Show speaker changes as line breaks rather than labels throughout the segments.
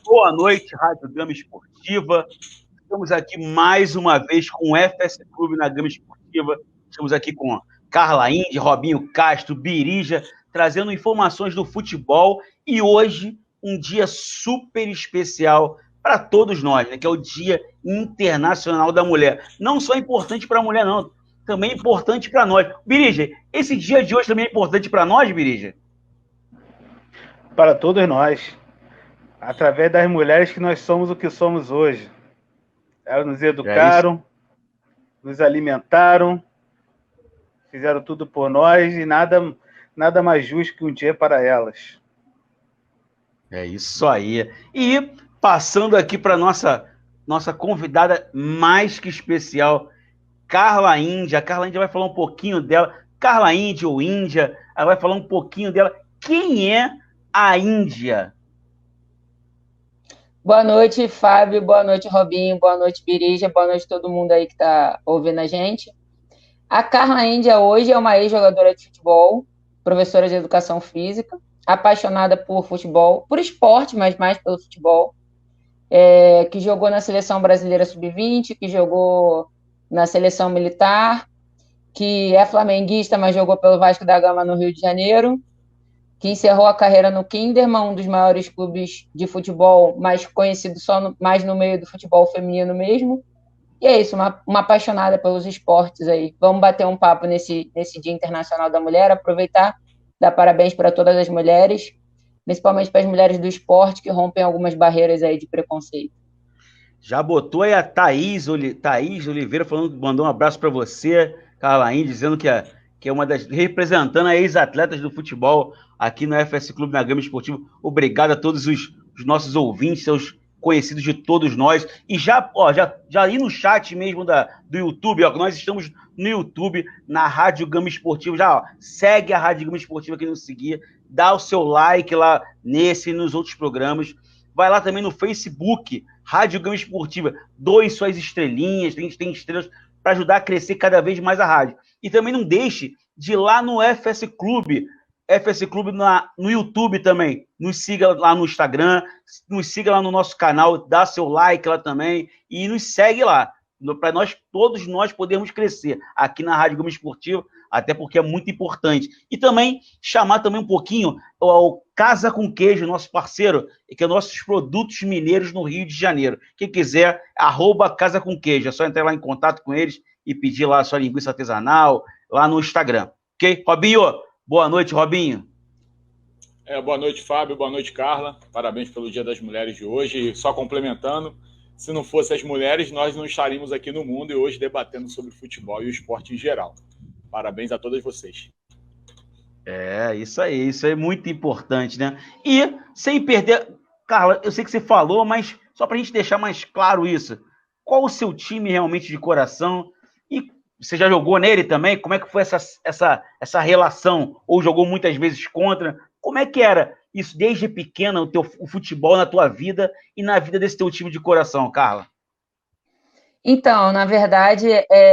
Boa noite, Rádio Gama Esportiva. Estamos aqui mais uma vez com o FS Clube na Gama Esportiva. Estamos aqui com Carla Indy, Robinho Castro, Birija, trazendo informações do futebol. E hoje, um dia super especial para todos nós, né? Que é o Dia Internacional da Mulher. Não só importante para a mulher, não. Também importante para nós. Birija, esse dia de hoje também é importante para nós, Birija?
Para todos nós, através das mulheres que nós somos o que somos hoje. Elas nos
É isso.
educaram, nos alimentaram, fizeram tudo por nós e nada mais justo que um dia para elas.
É isso aí. E passando aqui para nossa convidada mais que especial, Carla Índia. A Carla Índia vai falar um pouquinho dela. Carla Índia ou Índia, ela vai falar um pouquinho dela. Quem é a Índia?
Boa noite, Fábio. Boa noite, Robinho. Boa noite, Birija. Boa noite todo mundo aí que está ouvindo a gente. A Carla Índia hoje é uma ex-jogadora de futebol, professora de educação física, apaixonada por futebol, por esporte, mas mais pelo futebol, que jogou na seleção brasileira sub-20, que jogou na seleção militar, que é flamenguista, mas jogou pelo Vasco da Gama no Rio de Janeiro, que encerrou a carreira no Kinderman, um dos maiores clubes de futebol, mais conhecido mais no meio do futebol feminino mesmo. E é isso, uma apaixonada pelos esportes aí. Vamos bater um papo nesse Dia Internacional da Mulher, aproveitar, dar parabéns para todas as mulheres, principalmente para as mulheres do esporte que rompem algumas barreiras aí de preconceito.
Já botou aí a Thaís Oliveira falando, mandou um abraço para você, Carla Índia, dizendo que é uma das representando a ex-atletas do futebol aqui no FS Clube na Gama Esportiva. Obrigado a todos os nossos ouvintes, seus conhecidos de todos nós. E já aí no chat mesmo do YouTube, ó, nós estamos no YouTube, na Rádio Gama Esportiva. Já, ó, segue a Rádio Gama Esportiva, quem não seguir, dá o seu like lá nesse e nos outros programas. Vai lá também no Facebook, Rádio Gama Esportiva. Doe suas estrelinhas, tem estrelas para ajudar a crescer cada vez mais a rádio. E também não deixe de ir lá no FS Clube no YouTube também. Nos siga lá no Instagram, nos siga lá no nosso canal, dá seu like lá também e nos segue lá, para todos nós podermos crescer aqui na Rádio Gama Esportiva, até porque é muito importante. E também chamar também um pouquinho o Casa com Queijo, nosso parceiro, que é nossos produtos mineiros no Rio de Janeiro. Quem quiser, @Casa com Queijo, é só entrar lá em contato com eles e pedir lá a sua linguiça artesanal lá no Instagram. Ok? Robinho, boa noite, Robinho.
Boa noite, Fábio. Boa noite, Carla. Parabéns pelo Dia das Mulheres de hoje. E só complementando, se não fossem as mulheres, nós não estaríamos aqui no mundo e hoje debatendo sobre futebol e o esporte em geral. Parabéns a todas vocês.
Isso aí é muito importante, né? E sem perder, Carla, eu sei que você falou, mas só para a gente deixar mais claro isso, qual o seu time realmente de coração? E você já jogou nele também? Como é que foi essa relação? Ou jogou muitas vezes contra? Como é que era isso desde pequena, o futebol na tua vida e na vida desse teu time de coração, Carla?
Então, na verdade,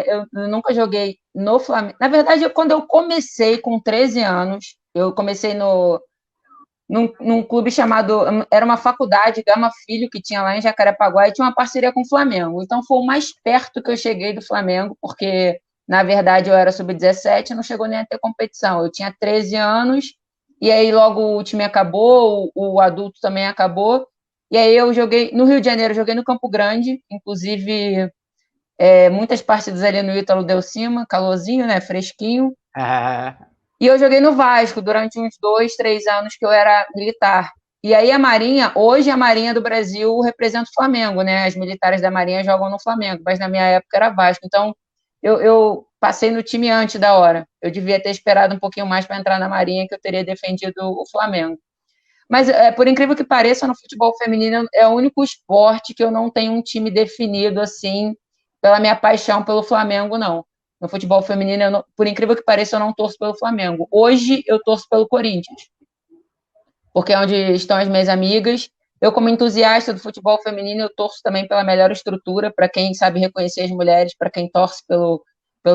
eu nunca joguei no Flamengo. Na verdade, quando eu comecei com 13 anos, eu comecei num clube chamado. Era uma faculdade, Gama Filho, que tinha lá em Jacarepaguá, e tinha uma parceria com o Flamengo. Então, foi o mais perto que eu cheguei do Flamengo, porque, na verdade, eu era sub-17, não chegou nem a ter competição. Eu tinha 13 anos, e aí logo o time acabou, o adulto também acabou. E aí eu joguei no Rio de Janeiro, joguei no Campo Grande, inclusive. Muitas partidas ali no Ítalo Delcima, calorzinho, né, fresquinho. E eu joguei no Vasco durante uns 2, 3 anos que eu era militar. E aí a Marinha, hoje a Marinha do Brasil representa o Flamengo, né? As militares da Marinha jogam no Flamengo, mas na minha época era Vasco. Então eu passei no time antes da hora. Eu devia ter esperado um pouquinho mais para entrar na Marinha, que eu teria defendido o Flamengo. Mas, por incrível que pareça, no futebol feminino é o único esporte que eu não tenho um time definido assim, pela minha paixão pelo Flamengo, não. No futebol feminino, por incrível que pareça, eu não torço pelo Flamengo. Hoje eu torço pelo Corinthians, porque é onde estão as minhas amigas. Eu, como entusiasta do futebol feminino, eu torço também pela melhor estrutura, para quem sabe reconhecer as mulheres, para quem torce pelo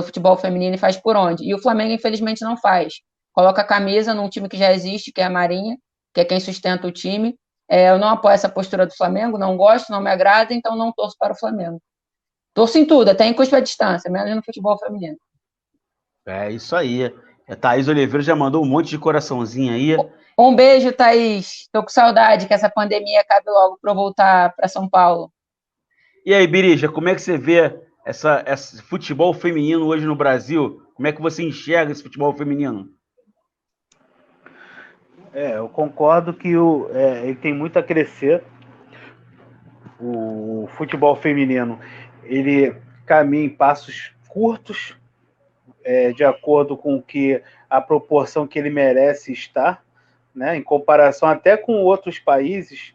futebol feminino e faz por onde. E o Flamengo, infelizmente, não faz. Coloca a camisa num time que já existe, que é a Marinha, que é quem sustenta o time, Eu não apoio essa postura do Flamengo, não gosto, não me agrada, então não torço para o Flamengo. Torço em tudo, até em cuspe à distância, menos no futebol feminino.
É isso aí. A Thaís Oliveira já mandou um monte de coraçãozinho aí.
Um beijo, Thaís. Tô com saudade que essa pandemia acabe logo para eu voltar para São Paulo.
E aí, Birija, como é que você vê esse futebol feminino hoje no Brasil? Como é que você enxerga esse futebol feminino?
Eu concordo que ele tem muito a crescer. O futebol feminino, ele caminha em passos curtos, de acordo com a proporção que ele merece estar, né, em comparação até com outros países,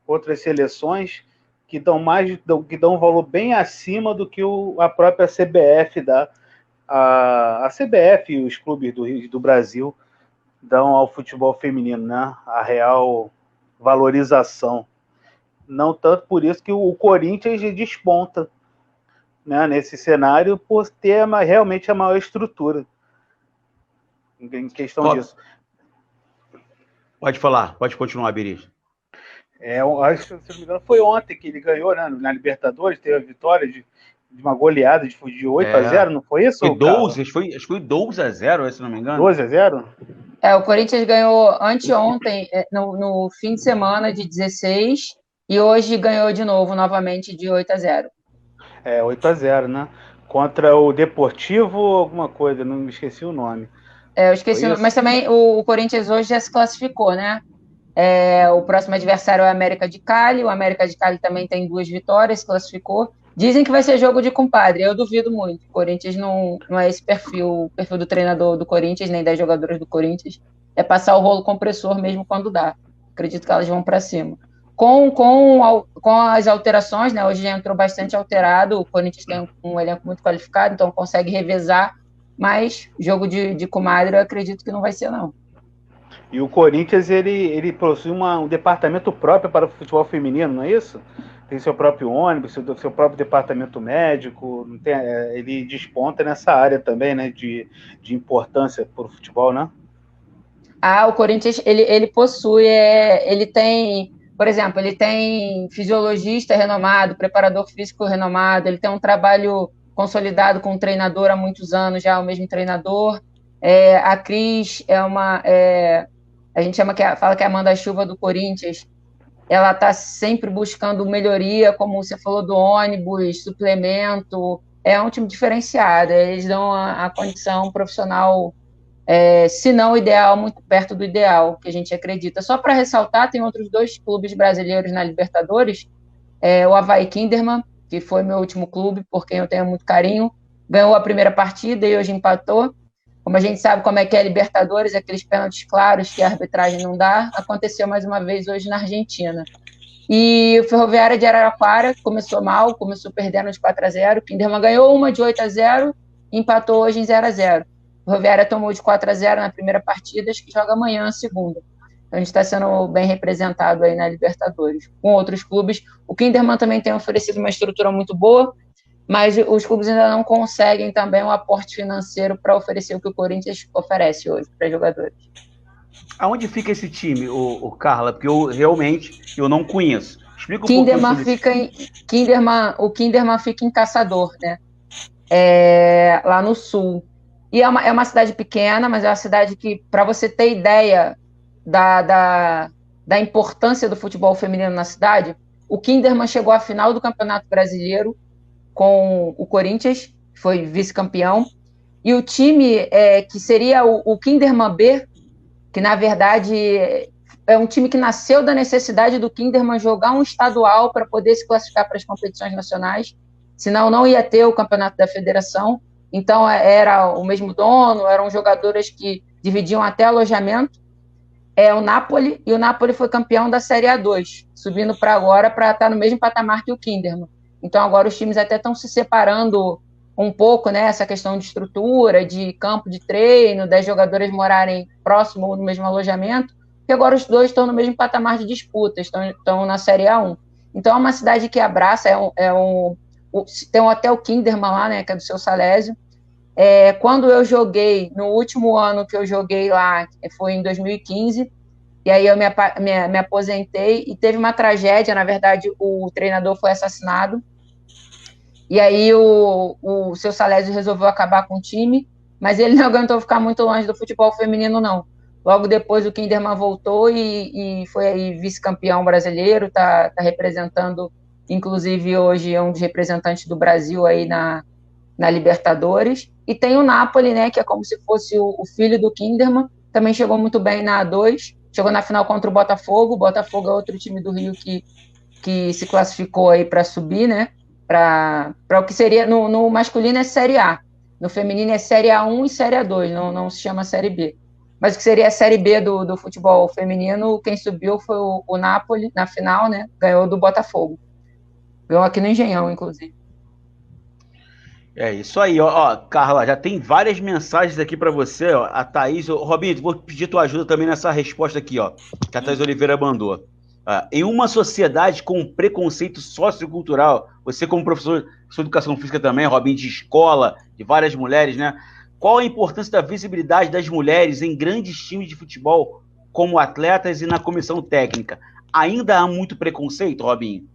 outras seleções, que dão um valor bem acima do que a própria CBF dá. A CBF e os clubes do Brasil dão ao futebol feminino, né, a real valorização. Não tanto por isso que o Corinthians desponta, né, nesse cenário, por ter realmente a maior estrutura em questão disso.
Pode falar, pode continuar, Birija.
Acho que, se não me engano, foi ontem que ele ganhou, né, na Libertadores, teve a vitória de uma goleada de 8-0, não foi isso?
Foi 12, acho que foi 12-0, se não me engano.
12-0?
O Corinthians ganhou anteontem, no fim de semana, de 16, e hoje ganhou de novo, novamente, de 8-0.
8-0, né? Contra o Deportivo alguma coisa, não me esqueci o nome.
Eu esqueci, mas também o Corinthians hoje já se classificou, né? O próximo adversário é o América de Cali. O América de Cali também tem 2 vitórias, se classificou. Dizem que vai ser jogo de compadre, eu duvido muito. O Corinthians não é esse perfil do treinador do Corinthians, nem das jogadoras do Corinthians. É passar o rolo compressor mesmo quando dá. Acredito que elas vão para cima. Com as alterações, né? Hoje já entrou bastante alterado. O Corinthians tem um elenco muito qualificado, então consegue revezar. Mas jogo de comadre eu acredito que não vai ser, não.
E o Corinthians, ele possui um departamento próprio para o futebol feminino, não é isso? Tem seu próprio ônibus, seu próprio departamento médico, ele desponta nessa área também, né, de importância para o futebol, né?
O Corinthians, ele possui, ele tem, por exemplo, ele tem fisiologista renomado, preparador físico renomado, ele tem um trabalho consolidado com um treinador há muitos anos já, o mesmo treinador. A Cris a gente fala que é a manda-chuva do Corinthians. Ela está sempre buscando melhoria, como você falou do ônibus, suplemento. É um time diferenciado, eles dão a condição profissional, se não ideal, muito perto do ideal, que a gente acredita. Só para ressaltar, tem outros 2 clubes brasileiros na Libertadores, o Avaí Kinderman, que foi meu último clube, por quem eu tenho muito carinho, ganhou a primeira partida e hoje empatou. Como a gente sabe como é que é a Libertadores, aqueles pênaltis claros que a arbitragem não dá, aconteceu mais uma vez hoje na Argentina. E o Ferroviária de Araraquara começou mal, começou perdendo de 4-0, o Kinderman ganhou uma de 8-0 e empatou hoje em 0-0. O Ferroviária tomou de 4-0 na primeira partida, acho que joga amanhã a segunda. Então a gente está sendo bem representado aí na Libertadores. Com outros clubes, o Kinderman também tem oferecido uma estrutura muito boa, mas os clubes ainda não conseguem também um aporte financeiro para oferecer o que o Corinthians oferece hoje para jogadores.
Aonde fica esse time, o Carla? Porque eu não conheço. Explica um
Kinderman
pouquinho.
O Kinderman fica em Caçador, né? Lá no sul. E é uma cidade pequena, mas é uma cidade que, para você ter ideia da importância do futebol feminino na cidade, o Kinderman chegou à final do Campeonato Brasileiro com o Corinthians, que foi vice-campeão, e o time que seria o Kinderman B, que na verdade é um time que nasceu da necessidade do Kinderman jogar um estadual para poder se classificar para as competições nacionais, senão não ia ter o campeonato da federação. Então era o mesmo dono, eram jogadoras que dividiam até alojamento. O Napoli, e o Napoli foi campeão da Série A2, subindo para agora para estar no mesmo patamar que o Kinderman. Então agora os times até estão se separando um pouco, né, essa questão de estrutura, de campo de treino, das jogadoras morarem próximo ou no mesmo alojamento, e agora os 2 estão no mesmo patamar de disputa, estão na Série A1. Então é uma cidade que abraça, tem um hotel Kinderman lá, né, que é do seu Salésio. Quando eu joguei, no último ano que eu joguei lá, foi em 2015, E aí eu me aposentei e teve uma tragédia, na verdade, o treinador foi assassinado. E aí o seu Salésio resolveu acabar com o time, mas ele não aguentou ficar muito longe do futebol feminino, não. Logo depois o Kinderman voltou e foi aí vice-campeão brasileiro, tá representando, inclusive hoje é um dos representantes do Brasil aí na Libertadores. E tem o Napoli, né, que é como se fosse o filho do Kinderman, também chegou muito bem na A2, chegou na final contra o Botafogo. O Botafogo é outro time do Rio que se classificou aí para subir, né? Para o que seria no masculino é Série A, no feminino é Série A1 e Série A2, não se chama Série B. Mas o que seria a Série B do futebol feminino, quem subiu foi o Napoli na final, né? Ganhou do Botafogo. Ganhou aqui no Engenhão, inclusive.
É isso aí, ó, Carla, já tem várias mensagens aqui para você, ó. A Thaís, Robinho, vou pedir tua ajuda também nessa resposta aqui, ó, que a Thaís Oliveira mandou. Em uma sociedade com preconceito sociocultural, você como professor de educação física também, Robinho, de escola, de várias mulheres, né? Qual a importância da visibilidade das mulheres em grandes times de futebol como atletas e na comissão técnica? Ainda há muito preconceito, Robinho?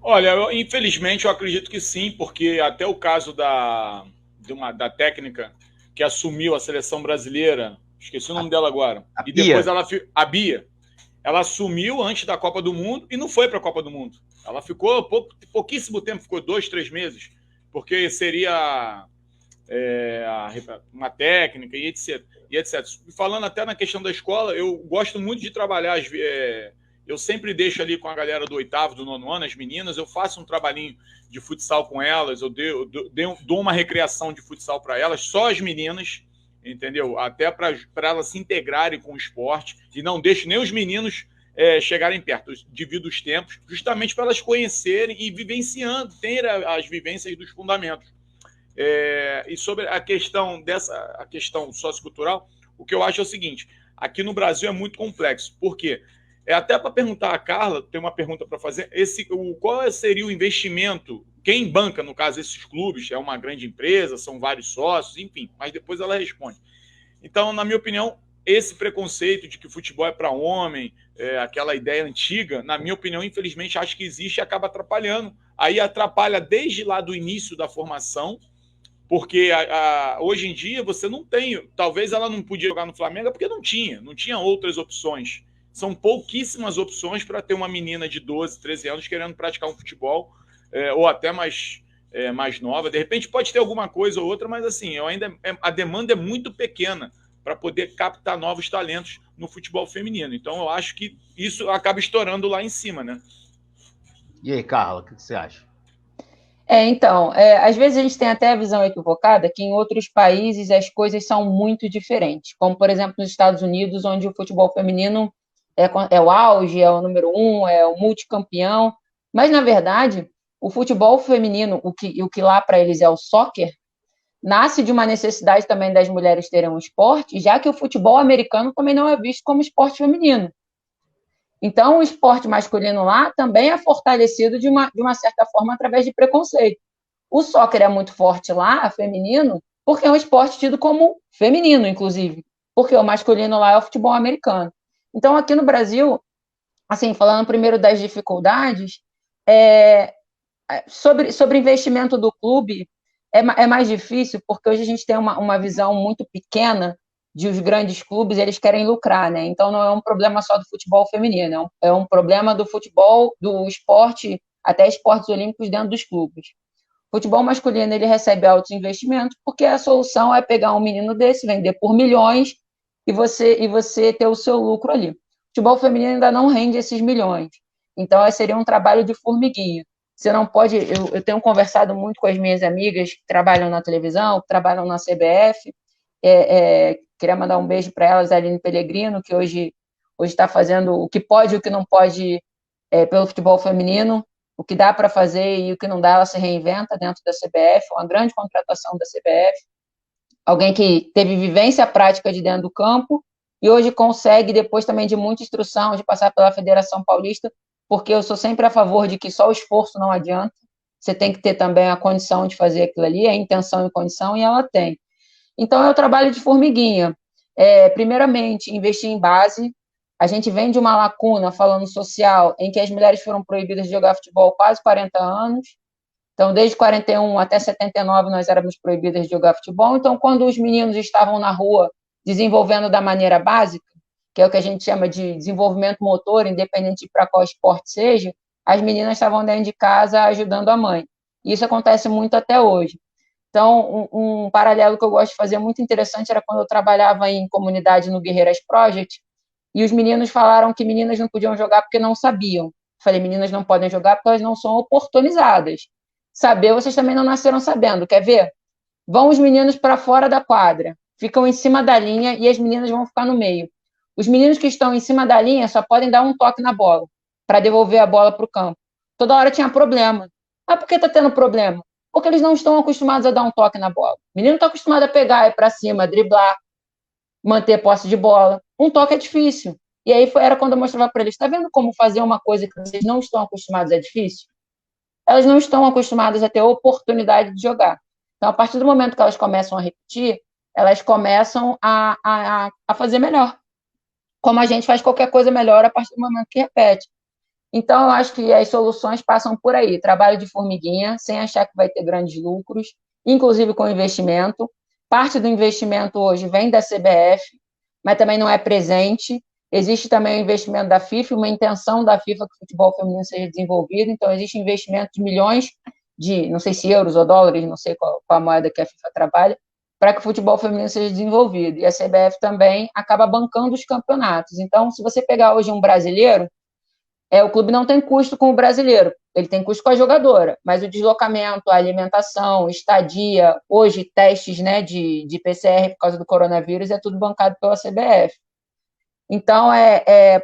Olha, infelizmente eu acredito que sim, porque até o caso da técnica que assumiu a seleção brasileira, esqueci o nome dela agora, e depois a Bia, ela assumiu antes da Copa do Mundo e não foi para a Copa do Mundo. Ela ficou pouquíssimo tempo, ficou 2, 3 meses, porque seria uma técnica e etc. Falando até na questão da escola, eu gosto muito de trabalhar eu sempre deixo ali com a galera do 8º, do 9º ano, as meninas, eu faço um trabalhinho de futsal com elas, eu dou uma recreação de futsal para elas, só as meninas, entendeu? Até para elas se integrarem com o esporte, e não deixo nem os meninos chegarem perto, eu divido os tempos, justamente para elas conhecerem e vivenciando, ter as vivências dos fundamentos. E sobre a questão sociocultural, o que eu acho é o seguinte, aqui no Brasil é muito complexo, por quê? Até para perguntar a Carla, tem uma pergunta para fazer, qual seria o investimento, quem banca, no caso, esses clubes, é uma grande empresa, são vários sócios, enfim, mas depois ela responde. Então, na minha opinião, esse preconceito de que futebol é para homem, aquela ideia antiga, na minha opinião, infelizmente, acho que existe e acaba atrapalhando. Aí atrapalha desde lá do início da formação, porque hoje em dia você não tem, talvez ela não podia jogar no Flamengo porque não tinha outras opções. São pouquíssimas opções para ter uma menina de 12, 13 anos querendo praticar um futebol, ou até mais nova. De repente pode ter alguma coisa ou outra, mas assim, a demanda é muito pequena para poder captar novos talentos no futebol feminino. Então eu acho que isso acaba estourando lá em cima, né?
E aí, Carla, o que você acha?
Então, às vezes a gente tem até a visão equivocada que em outros países as coisas são muito diferentes, como, por exemplo, nos Estados Unidos, onde o futebol feminino é o auge, é o número 1, é o multicampeão, mas, na verdade, o futebol feminino, o que lá para eles é o soccer, nasce de uma necessidade também das mulheres terem um esporte, já que o futebol americano também não é visto como esporte feminino. Então, o esporte masculino lá também é fortalecido de uma certa forma através de preconceito. O soccer é muito forte lá, feminino, porque é um esporte tido como feminino, inclusive, porque o masculino lá é o futebol americano. Então, aqui no Brasil, assim, falando primeiro das dificuldades, sobre investimento do clube, é mais difícil, porque hoje a gente tem uma visão muito pequena de os grandes clubes, eles querem lucrar, né? Então, não é um problema só do futebol feminino, é um problema do futebol, do esporte, até esportes olímpicos dentro dos clubes. O futebol masculino, ele recebe altos investimentos, porque a solução é pegar um menino desse, vender por milhões, e você ter o seu lucro ali. O futebol feminino ainda não rende esses milhões. Então, seria um trabalho de formiguinha. Você não pode... Eu tenho conversado muito com as minhas amigas que trabalham na televisão, que trabalham na CBF. Queria mandar um beijo para elas, a Aline Pellegrino, que hoje está fazendo o que pode e o que não pode pelo futebol feminino. O que dá para fazer e o que não dá, ela se reinventa dentro da CBF, uma grande contratação da CBF. Alguém que teve vivência prática de dentro do campo e hoje consegue, depois também de muita instrução, de passar pela Federação Paulista, porque eu sou sempre a favor de que só o esforço não adianta, você tem que ter também a condição de fazer aquilo ali, a intenção e condição, e ela tem. Então, é o trabalho de formiguinha. Primeiramente, investir em base, A gente vem de uma lacuna, falando social, em que as mulheres foram proibidas de jogar futebol quase 40 anos. Então, desde 41 até 79, nós éramos proibidas de jogar futebol. Então, quando os meninos estavam na rua desenvolvendo da maneira básica, que é o que a gente chama de desenvolvimento motor, independente para qual esporte seja, as meninas estavam dentro de casa ajudando a mãe. Isso acontece muito até hoje. Então, um paralelo que eu gosto de fazer muito interessante era quando eu trabalhava em comunidade no Guerreiras Project, e os meninos falaram que meninas não podiam jogar porque não sabiam. Falei, meninas não podem jogar porque elas não são oportunizadas. Saber, vocês também não nasceram sabendo, quer ver? Vão os meninos para fora da quadra, ficam em cima da linha e as meninas vão ficar no meio. Os meninos que estão em cima da linha só podem dar um toque na bola para devolver a bola para o campo. Toda hora tinha problema. Ah, por que está tendo problema? Porque eles não estão acostumados a dar um toque na bola. O menino está acostumado a pegar, ir para cima, driblar, manter posse de bola. Um toque é difícil. E aí era quando eu mostrava para eles, está vendo como fazer uma coisa que vocês não estão acostumados é difícil? Elas não estão acostumadas a ter oportunidade de jogar. Então, a partir do momento que elas começam a repetir, elas começam a fazer melhor. Como a gente faz qualquer coisa melhor a partir do momento que repete. Então, eu acho que as soluções passam por aí. Trabalho de formiguinha, sem achar que vai ter grandes lucros, inclusive com investimento. Parte do investimento hoje vem da CBF, mas também não é presente. Existe também o investimento da FIFA, uma intenção da FIFA que o futebol feminino seja desenvolvido. Então, existe investimento de milhões de, não sei se euros ou dólares, não sei qual a moeda que a FIFA trabalha, para que o futebol feminino seja desenvolvido. E a CBF também acaba bancando os campeonatos. Então, se você pegar hoje um brasileiro, o clube não tem custo com o brasileiro, ele tem custo com a jogadora, mas o deslocamento, a alimentação, estadia, hoje testes, né, de PCR por causa do coronavírus, é tudo bancado pela CBF. Então,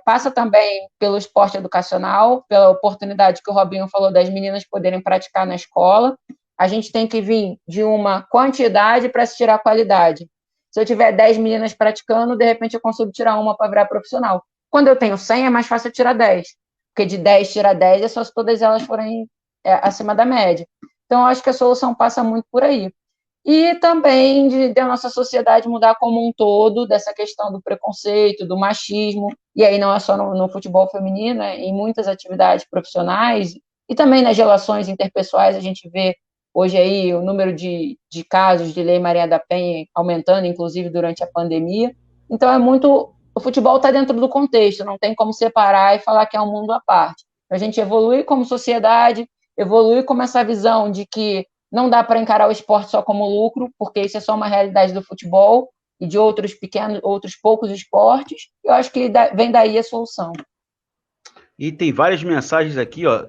passa também pelo esporte educacional, pela oportunidade que o Robinho falou das meninas poderem praticar na escola. A gente tem que vir de uma quantidade para se tirar qualidade. Se eu tiver 10 meninas praticando, de repente eu consigo tirar uma para virar profissional. Quando eu tenho 100, é mais fácil eu tirar 10. Porque de 10 tirar 10 é só se todas elas forem acima da média. Então, eu acho que a solução passa muito por aí. E também de a nossa sociedade mudar como um todo, dessa questão do preconceito, do machismo, e aí não é só no futebol feminino, em muitas atividades profissionais, e também nas relações interpessoais, a gente vê hoje aí o número de casos de Lei Maria da Penha aumentando, inclusive durante a pandemia. Então, o futebol está dentro do contexto, não tem como separar e falar que é um mundo à parte. A gente evolui como sociedade, evolui com essa visão de que não dá para encarar o esporte só como lucro, porque isso é só uma realidade do futebol e de outros poucos esportes. Eu acho que vem daí a solução.
E tem várias mensagens aqui, ó.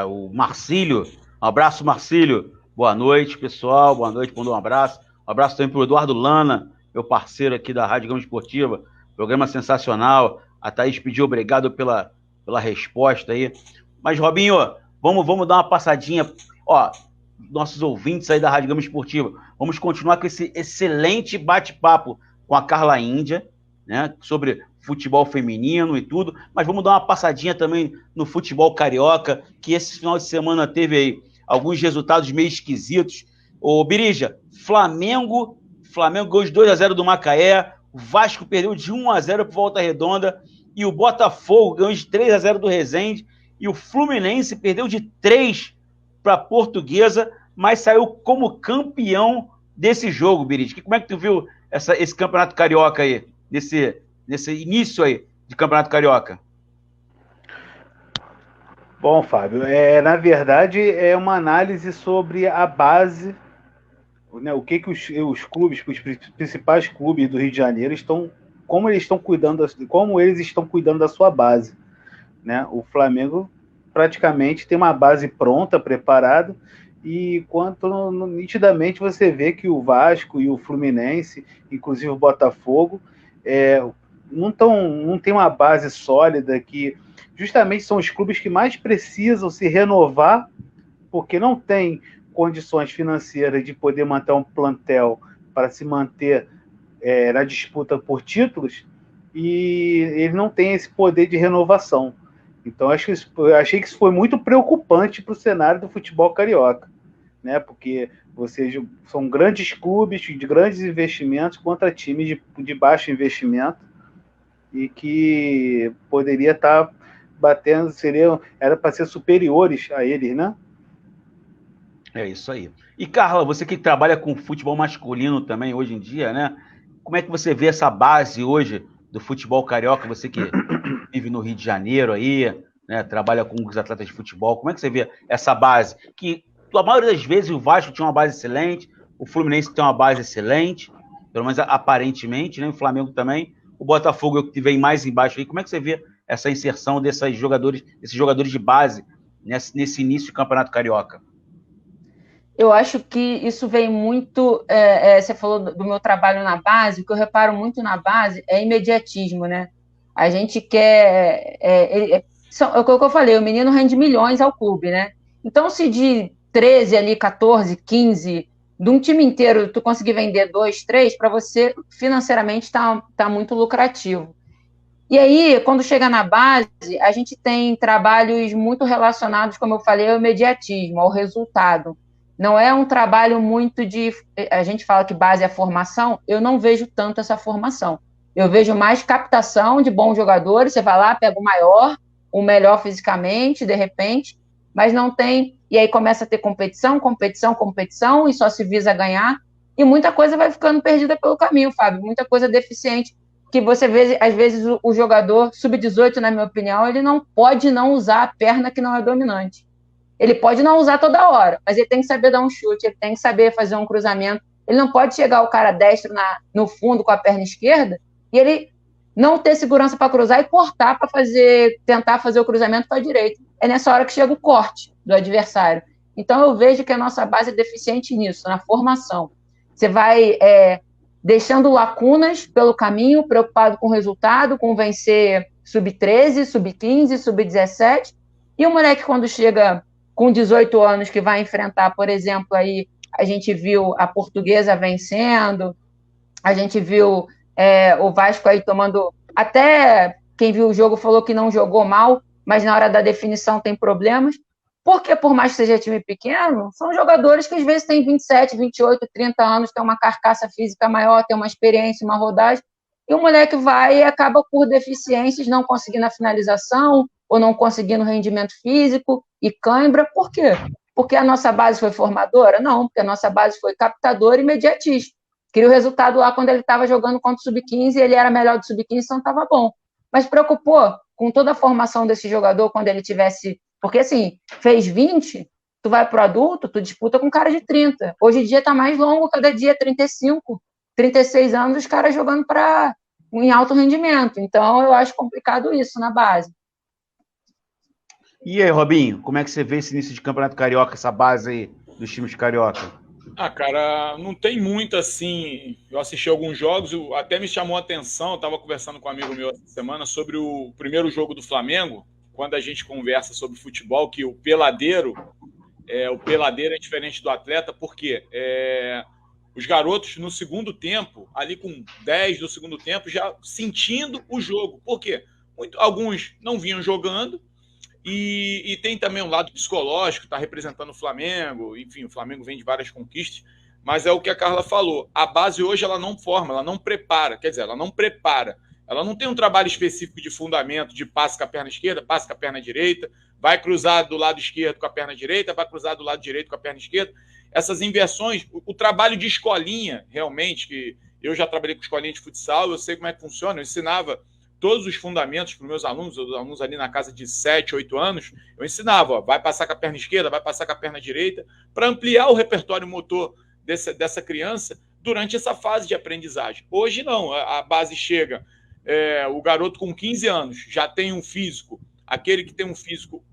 O Marcílio, um abraço, Marcílio. Boa noite, pessoal. Boa noite, mandou um abraço. Um abraço também para o Eduardo Lana, meu parceiro aqui da Rádio Gama Esportiva. Programa sensacional. A Thaís pediu obrigado pela resposta aí. Mas, Robinho, vamos dar uma passadinha. Ó, nossos ouvintes aí da Rádio Gama Esportiva, vamos continuar com esse excelente bate-papo com a Carla Índia, né, sobre futebol feminino e tudo, mas vamos dar uma passadinha também no futebol carioca, que esse final de semana teve aí alguns resultados meio esquisitos. Ô, Birija, Flamengo ganhou de 2-0 do Macaé, o Vasco perdeu de 1-0 por Volta Redonda, e o Botafogo ganhou de 3-0 do Resende, e o Fluminense perdeu de 3 para a Portuguesa, mas saiu como campeão desse jogo, Birija. Como é que tu viu esse campeonato carioca aí, nesse início aí de campeonato carioca?
Bom, Fábio, na verdade é uma análise sobre a base, né, o que os clubes, os principais clubes do Rio de Janeiro como eles estão cuidando da sua base, né? O Flamengo praticamente tem uma base pronta, preparada, e nitidamente você vê que o Vasco e o Fluminense, inclusive o Botafogo, não tem uma base sólida, que justamente são os clubes que mais precisam se renovar, porque não tem condições financeiras de poder manter um plantel para se manter na disputa por títulos, e ele não tem esse poder de renovação. Então, eu achei que isso foi muito preocupante para o cenário do futebol carioca, né? Porque são grandes clubes de grandes investimentos contra times de baixo investimento, e que poderia estar batendo, era para ser superiores a eles, né?
É isso aí. E Carla, você que trabalha com futebol masculino também hoje em dia, né? Como é que você vê essa base hoje do futebol carioca? Você que vive no Rio de Janeiro aí, né? Trabalha com os atletas de futebol. Como é que você vê essa base? Que a maioria das vezes o Vasco tinha uma base excelente, o Fluminense tem uma base excelente, pelo menos aparentemente, né? O Flamengo também. O Botafogo é o que vem mais embaixo aí. Como é que você vê essa inserção desses jogadores de base nesse início do Campeonato Carioca?
Eu acho que isso vem muito. Você falou do meu trabalho na base, o que eu reparo muito na base é imediatismo, né? A gente quer. É o que eu falei, o menino rende milhões ao clube, né? Então, se de 13 ali, 14, 15, de um time inteiro, tu conseguir vender 2, 3, para você financeiramente tá muito lucrativo. E aí, quando chega na base, a gente tem trabalhos muito relacionados, como eu falei, ao imediatismo, ao resultado. Não é um trabalho muito de... A gente fala que base é formação, eu não vejo tanto essa formação. Eu vejo mais captação de bons jogadores, você vai lá, pega o melhor fisicamente, de repente, mas não tem... E aí começa a ter competição, e só se visa ganhar, e muita coisa vai ficando perdida pelo caminho, Fábio, muita coisa deficiente, que você vê, às vezes, o jogador sub-18, na minha opinião, ele não pode não usar a perna que não é dominante. Ele pode não usar toda hora, mas ele tem que saber dar um chute, ele tem que saber fazer um cruzamento. Ele não pode chegar o cara destro no fundo com a perna esquerda e ele não ter segurança para cruzar e cortar para tentar fazer o cruzamento para a direita. É nessa hora que chega o corte do adversário. Então eu vejo que a nossa base é deficiente nisso, na formação. Você vai deixando lacunas pelo caminho, preocupado com o resultado, com vencer sub-13, sub-15, sub-17, e o moleque quando chega com 18 anos que vai enfrentar, por exemplo, aí a gente viu a Portuguesa vencendo, a gente viu o Vasco aí tomando, até quem viu o jogo falou que não jogou mal, mas na hora da definição tem problemas, porque por mais que seja time pequeno, são jogadores que às vezes têm 27, 28, 30 anos, têm uma carcaça física maior, têm uma experiência, uma rodagem, e o moleque vai e acaba por deficiências, não conseguindo a finalização, ou não conseguindo rendimento físico, e cãibra. Por quê? Porque a nossa base foi formadora? Não, porque a nossa base foi captadora e imediatista. Queria o resultado lá quando ele estava jogando contra o sub-15, ele era melhor do sub-15, então estava bom. Mas preocupou com toda a formação desse jogador quando ele tivesse... Porque, assim, fez 20, tu vai pro adulto, tu disputa com um cara de 30. Hoje em dia tá mais longo, cada dia 35, 36 anos, os caras jogando em alto rendimento. Então, eu acho complicado isso na base.
E aí, Robinho, como é que você vê esse início de Campeonato Carioca, essa base aí dos times carioca?
Cara, não tem muito assim. Eu assisti alguns jogos, até me chamou a atenção. Eu estava conversando com um amigo meu essa semana sobre o primeiro jogo do Flamengo, quando a gente conversa sobre futebol, que o peladeiro é diferente do atleta, porque os garotos no segundo tempo, ali com 10 do segundo tempo, já sentindo o jogo. Por quê? Alguns não vinham jogando, e tem também um lado psicológico, está representando o Flamengo, enfim, o Flamengo vem de várias conquistas, mas é o que a Carla falou, a base hoje ela não forma, ela não prepara, quer dizer, ela não prepara, ela não tem um trabalho específico de fundamento, de passe com a perna esquerda, passe com a perna direita, vai cruzar do lado esquerdo com a perna direita, vai cruzar do lado direito com a perna esquerda. Essas inversões, o trabalho de escolinha, realmente, que eu já trabalhei com escolinha de futsal, eu sei como é que funciona, eu ensinava todos os fundamentos para os meus alunos, os alunos ali na casa de 7, 8 anos, eu ensinava, vai passar com a perna esquerda, vai passar com a perna direita, para ampliar o repertório motor dessa criança durante essa fase de aprendizagem. Hoje não, a base chega, o garoto com 15 anos já tem um físico, aquele que tem um físico,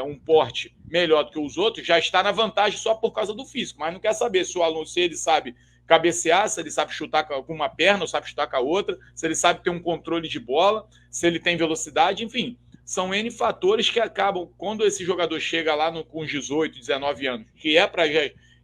um porte melhor do que os outros, já está na vantagem só por causa do físico, mas não quer saber se o aluno, se ele sabe cabecear, se ele sabe chutar com uma perna ou sabe chutar com a outra, se ele sabe ter um controle de bola, se ele tem velocidade, enfim, são N fatores que acabam, quando esse jogador chega lá com 18, 19 anos, que é para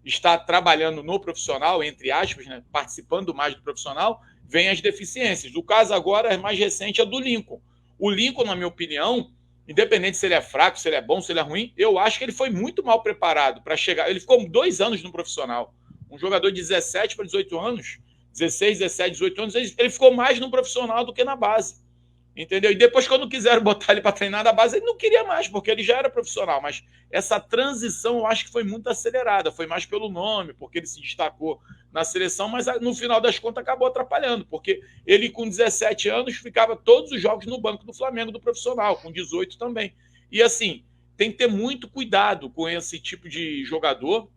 estar trabalhando no profissional, entre aspas, né, participando mais do profissional, vem as deficiências. O caso agora mais recente é do Lincoln. O Lincoln, na minha opinião, independente se ele é fraco, se ele é bom, se ele é ruim, eu acho que ele foi muito mal preparado para chegar. Ele ficou 2 anos no profissional. Um jogador de 17 para 18 anos, 16, 17, 18 anos, ele ficou mais no profissional do que na base. Entendeu? E depois, quando quiseram botar ele para treinar na base, ele não queria mais, porque ele já era profissional. Mas essa transição eu acho que foi muito acelerada. Foi mais pelo nome, porque ele se destacou na seleção, mas no final das contas acabou atrapalhando, porque ele com 17 anos ficava todos os jogos no banco do Flamengo do profissional, com 18 também. E assim, tem que ter muito cuidado com esse tipo de jogador,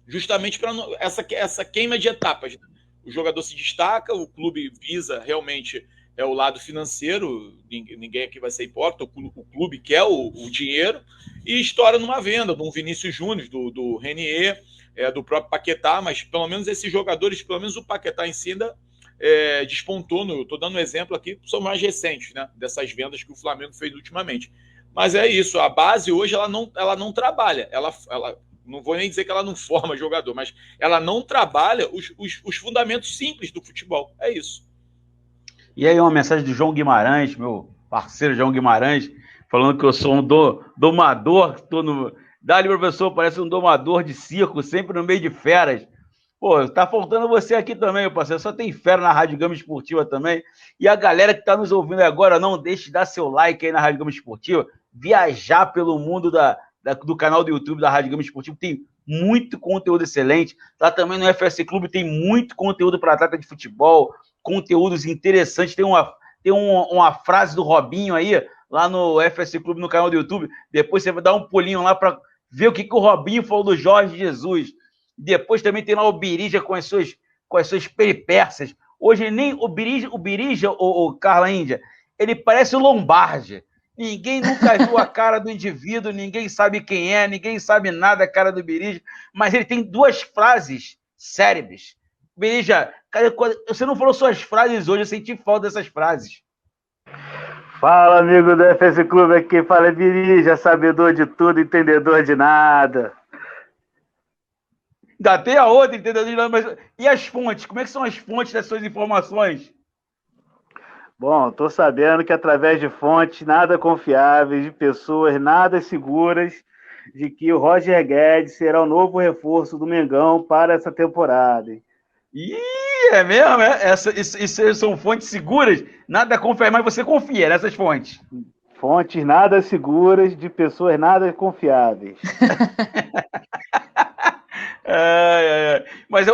justamente para essa queima de etapas. O jogador se destaca, o clube visa realmente o lado financeiro, ninguém aqui vai ser hipócrita, o clube quer o dinheiro e estoura numa venda, de um Vinícius Júnior, do Renier, do próprio Paquetá, mas pelo menos esses jogadores, pelo menos o Paquetá em si ainda despontou, estou dando um exemplo aqui, são mais recentes, né, dessas vendas que o Flamengo fez ultimamente. Mas é isso, a base hoje ela não trabalha, ela não vou nem dizer que ela não forma jogador, mas ela não trabalha os fundamentos simples do futebol, é isso.
E aí uma mensagem do João Guimarães, meu parceiro João Guimarães, falando que eu sou um domador, Dali, professor, parece um domador de circo, sempre no meio de feras. Pô, tá faltando você aqui também, meu parceiro, só tem fera na Rádio Gama Esportiva também. E a galera que tá nos ouvindo agora, não deixe de dar seu like aí na Rádio Gama Esportiva, viajar pelo mundo do canal do YouTube da Rádio Gama Esportiva, tem muito conteúdo excelente. Lá também no FS Clube tem muito conteúdo para atleta de futebol, conteúdos interessantes. Tem uma frase do Robinho aí, lá no FS Clube, no canal do YouTube. Depois você vai dar um pulinho lá para ver o que o Robinho falou do Jorge Jesus. Depois também tem lá o Birija com as suas peripécias. Hoje nem o Birija, o Carla Índia, ele parece o Lombardi. Ninguém nunca viu a cara do indivíduo, ninguém sabe quem é, ninguém sabe nada da cara do Birija, mas ele tem duas frases cérebres. Birija, você não falou suas frases hoje, eu senti falta dessas frases.
Fala, amigo do FS Clube, aqui quem fala é Birija, sabedor de tudo, entendedor de nada.
Ainda tem a outra, entendedor de nada, mas e as fontes? Como é que são as fontes das suas informações?
Bom, estou sabendo que através de fontes nada confiáveis, de pessoas nada seguras, de que o Roger Guedes será o novo reforço do Mengão para essa temporada.
Ih, é mesmo? Isso são fontes seguras? Nada confia, mas você confia nessas fontes?
Fontes nada seguras, de pessoas nada confiáveis.
Mas,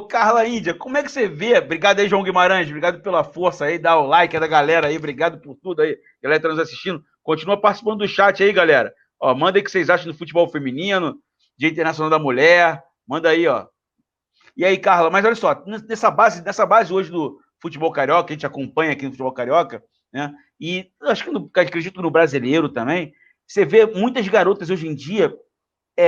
Carla Índia, como é que você vê? Obrigado aí, João Guimarães, obrigado pela força aí, dá o like da galera aí, obrigado por tudo aí, galera que tá nos assistindo, continua participando do chat aí, galera. Ó, manda aí o que vocês acham do futebol feminino, Dia Internacional da Mulher, manda aí, ó. E aí, Carla, mas olha só, nessa base hoje do futebol carioca, que a gente acompanha aqui no futebol carioca, né? E acho que acredito no brasileiro também, você vê muitas garotas hoje em dia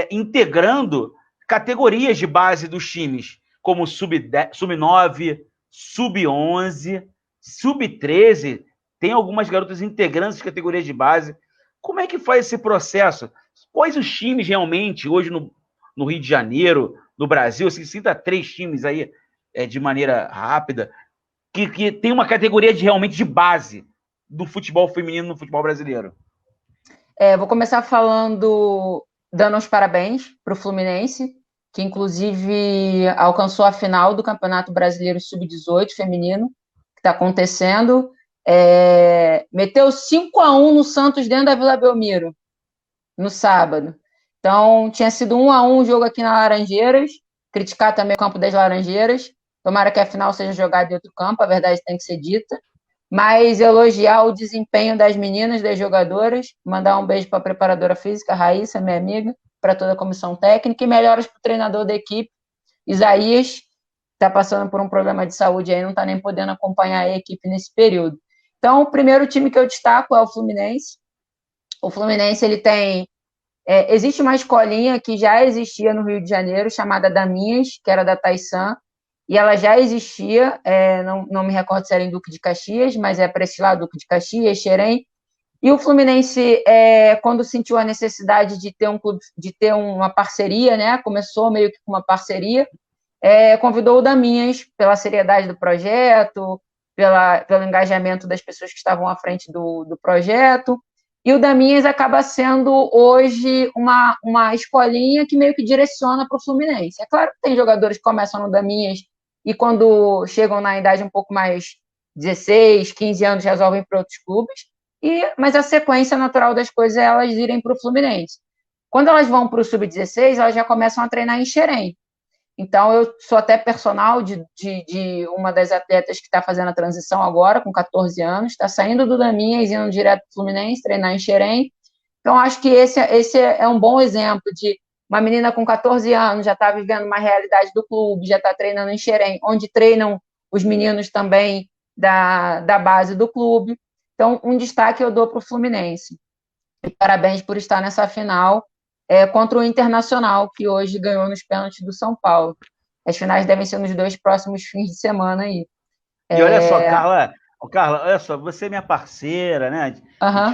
integrando categorias de base dos times, como sub-9, sub-11, sub-13, tem algumas garotas integrando as categorias de base. Como é que faz esse processo? Quais os times realmente, hoje no Rio de Janeiro, no Brasil, assim, cita 3 times aí de maneira rápida, que tem uma categoria realmente de base do futebol feminino no futebol brasileiro?
Vou começar dando os parabéns para o Fluminense, que inclusive alcançou a final do Campeonato Brasileiro Sub-18 feminino, que está acontecendo. Meteu 5-1 no Santos dentro da Vila Belmiro, no sábado. Então, tinha sido 1-1 o jogo aqui na Laranjeiras. Criticar também o campo das Laranjeiras. Tomara que a final seja jogada em outro campo, a verdade tem que ser dita. Mas elogiar o desempenho das meninas, das jogadoras, mandar um beijo para a preparadora física, Raíssa, minha amiga, para toda a comissão técnica, e melhoras para o treinador da equipe, Isaías, está passando por um problema de saúde aí, não está nem podendo acompanhar a equipe nesse período. Então, o primeiro time que eu destaco é o Fluminense. O Fluminense, ele tem... existe uma escolinha que já existia no Rio de Janeiro, chamada Daminhas, que era da Taisan, e ela já existia, não me recordo se era em Duque de Caxias, mas é para esse lado, Duque de Caxias, Xerém. E o Fluminense, quando sentiu a necessidade de ter um clube, de ter uma parceria, né? Começou meio que com uma parceria, convidou o Daminhas pela seriedade do projeto, pelo engajamento das pessoas que estavam à frente do projeto. E o Daminhas acaba sendo hoje uma escolinha que meio que direciona para o Fluminense. É claro que tem jogadores que começam no Daminhas e quando chegam na idade um pouco mais 16, 15 anos resolvem para outros clubes, mas a sequência natural das coisas é elas irem para o Fluminense. Quando elas vão para o Sub-16, elas já começam a treinar em Xerém. Então, eu sou até personal de uma das atletas que está fazendo a transição agora, com 14 anos, está saindo do Daminhas e indo direto para o Fluminense, treinar em Xerém. Então, acho que esse é um bom exemplo de uma menina com 14 anos, já está vivendo uma realidade do clube, já está treinando em Xerém, onde treinam os meninos também da base do clube. Então, um destaque eu dou para o Fluminense. E parabéns por estar nessa final contra o Internacional, que hoje ganhou nos pênaltis do São Paulo. As finais devem ser nos 2 próximos fins de semana aí.
E olha só, Carla, olha só, você é minha parceira, né? A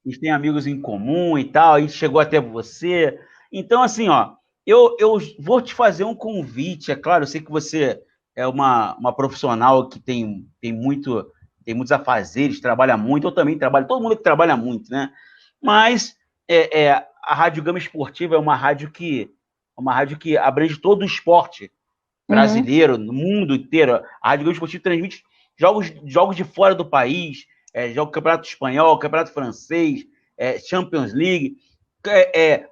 gente tem amigos em comum e tal, a gente chegou até você. Então, assim, ó, eu vou te fazer um convite, é claro, eu sei que você é uma profissional que tem muitos afazeres, trabalha muito, eu também trabalho, todo mundo que trabalha muito, né? Mas a Rádio Gama Esportiva é uma rádio que abrange todo o esporte brasileiro, no mundo inteiro. A Rádio Gama Esportiva transmite jogos de fora do país, jogo do Campeonato Espanhol, Campeonato Francês, Champions League,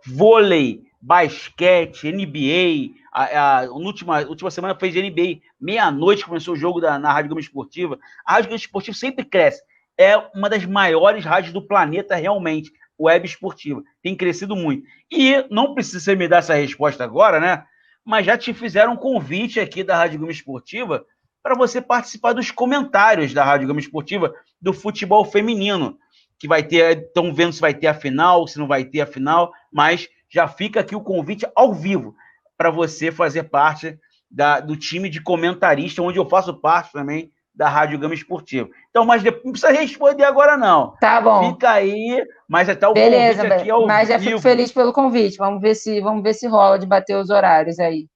vôlei, basquete, NBA. Na última semana fez NBA, meia-noite começou o jogo na Rádio Gama Esportiva. A Rádio Gama Esportiva sempre cresce. É uma das maiores rádios do planeta, realmente, web esportiva. Tem crescido muito. E não precisa você me dar essa resposta agora, né? Mas já te fizeram um convite aqui da Rádio Gama Esportiva para você participar dos comentários da Rádio Gama Esportiva do futebol feminino, que vai ter, estão vendo se vai ter a final, se não vai ter a final, mas já fica aqui o convite ao vivo para você fazer parte do time de comentarista, onde eu faço parte também da Rádio Gama Esportiva. Então, mas não precisa responder agora, não.
Tá bom.
Fica aí, mas até o
beleza,
convite aqui ao
mas
vivo.
já fico feliz pelo convite. Vamos ver se rola de bater os horários aí.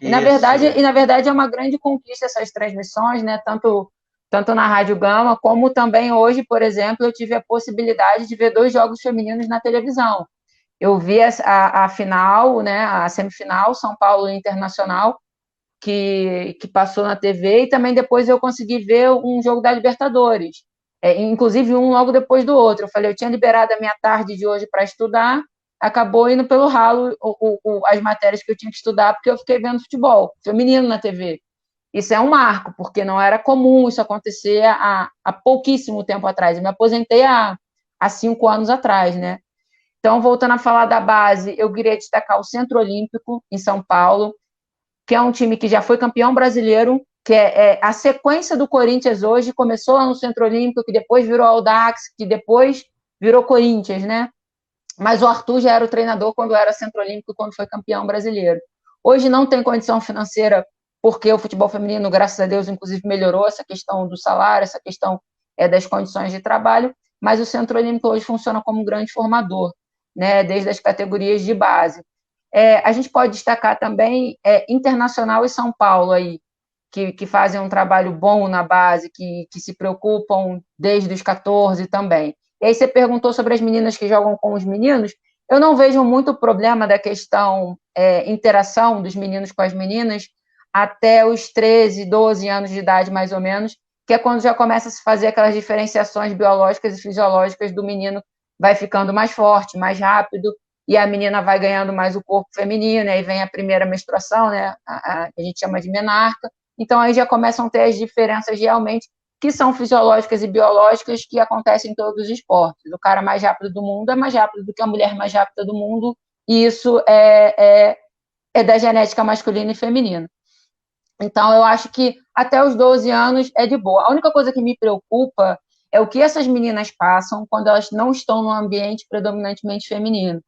E na verdade é uma grande conquista essas transmissões, né? Tanto na Rádio Gama, como também hoje, por exemplo, eu tive a possibilidade de ver 2 jogos femininos na televisão. Eu vi a final, né? A semifinal, São Paulo Internacional, que passou na TV, e também depois eu consegui ver um jogo da Libertadores, inclusive um logo depois do outro. Eu falei, eu tinha liberado a minha tarde de hoje para estudar, acabou indo pelo ralo as matérias que eu tinha que estudar, porque eu fiquei vendo futebol feminino na TV. Isso é um marco, porque não era comum isso acontecer há pouquíssimo tempo atrás. Eu me aposentei há 5 anos atrás, né? Então, voltando a falar da base, eu queria destacar o Centro Olímpico, em São Paulo, que é um time que já foi campeão brasileiro, que é a sequência do Corinthians hoje, começou lá no Centro Olímpico, que depois virou Audax, que depois virou Corinthians, né? Mas o Arthur já era o treinador quando era Centro Olímpico, quando foi campeão brasileiro. Hoje não tem condição financeira, porque o futebol feminino, graças a Deus, inclusive melhorou essa questão do salário, essa questão das condições de trabalho, mas o Centro Olímpico hoje funciona como um grande formador, né? Desde as categorias de base. A gente pode destacar também Internacional e São Paulo aí, que fazem um trabalho bom na base, que se preocupam desde os 14 também. E aí você perguntou sobre as meninas que jogam com os meninos. Eu não vejo muito problema da questão interação dos meninos com as meninas até os 13, 12 anos de idade, mais ou menos, que é quando já começa a se fazer aquelas diferenciações biológicas e fisiológicas do menino, vai ficando mais forte, mais rápido, e a menina vai ganhando mais o corpo feminino, aí vem a primeira menstruação, né? A gente chama de menarca. Então, aí já começam a ter as diferenças realmente que são fisiológicas e biológicas que acontecem em todos os esportes. O cara mais rápido do mundo é mais rápido do que a mulher mais rápida do mundo, e isso é da genética masculina e feminina. Então, eu acho que até os 12 anos é de boa. A única coisa que me preocupa é o que essas meninas passam quando elas não estão num ambiente predominantemente feminino.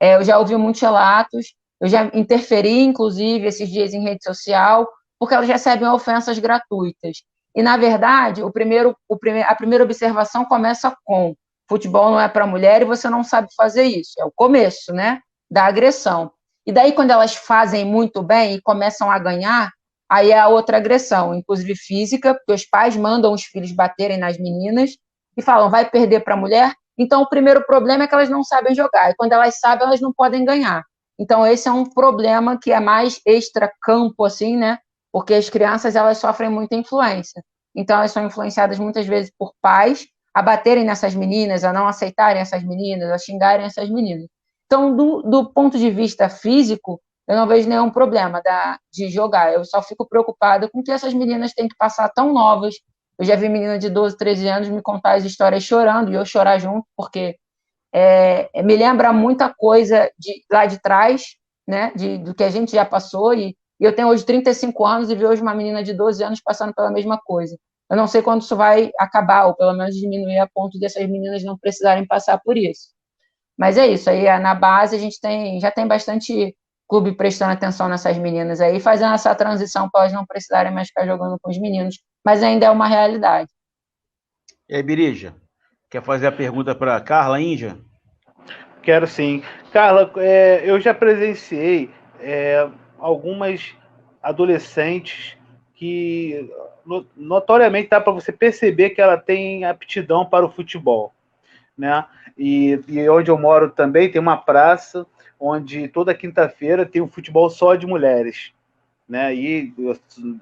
Eu já ouvi muitos relatos, eu já interferi, inclusive, esses dias em rede social, porque elas recebem ofensas gratuitas. E, na verdade, a primeira observação começa com: futebol não é para mulher e você não sabe fazer isso. É o começo, né, da agressão. E daí, quando elas fazem muito bem e começam a ganhar, aí é a outra agressão, inclusive física, porque os pais mandam os filhos baterem nas meninas e falam, vai perder para a mulher? Então, o primeiro problema é que elas não sabem jogar, e quando elas sabem, elas não podem ganhar. Então, esse é um problema que é mais extra-campo, assim, né? Porque as crianças, elas sofrem muita influência. então elas são influenciadas muitas vezes por pais a baterem nessas meninas, a não aceitarem essas meninas, a xingarem essas meninas. Então, do ponto de vista físico, eu não vejo nenhum problema de jogar. Eu só fico preocupada com que essas meninas têm que passar tão novas. Eu já vi menina de 12, 13 anos me contar as histórias chorando, e eu chorar junto, porque me lembra muita coisa lá de trás, né, do que a gente já passou, e eu tenho hoje 35 anos e vi hoje uma menina de 12 anos passando pela mesma coisa. Eu não sei quando isso vai acabar, ou pelo menos diminuir a ponto dessas meninas não precisarem passar por isso. Mas é isso, aí na base a gente já tem bastante clube prestando atenção nessas meninas aí, fazendo essa transição para elas não precisarem mais ficar jogando com os meninos, mas ainda é uma realidade.
E aí, Birija, quer fazer a pergunta para Carla Índia?
Quero sim. Carla, eu já presenciei algumas adolescentes que notoriamente dá para você perceber que ela tem aptidão para o futebol, né? E onde eu moro também tem uma praça onde toda quinta-feira tem um futebol só de mulheres, né? E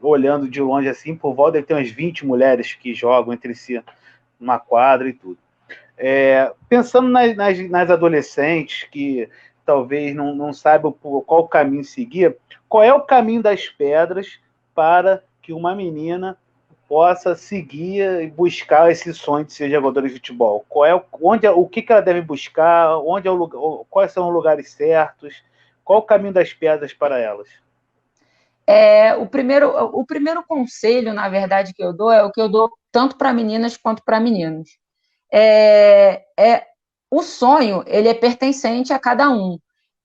olhando de longe assim, por volta deve ter umas 20 mulheres que jogam entre si numa quadra e tudo. Pensando nas adolescentes que talvez não saibam qual caminho seguir, qual é o caminho das pedras para que uma menina possa seguir e buscar esse sonho de ser jogadora de futebol? O que ela deve buscar? Onde é o lugar, quais são os lugares certos? Qual o caminho das pedras para elas?
O primeiro conselho, na verdade, que eu dou é o que eu dou tanto para meninas quanto para meninos. O sonho, ele é pertencente a cada um.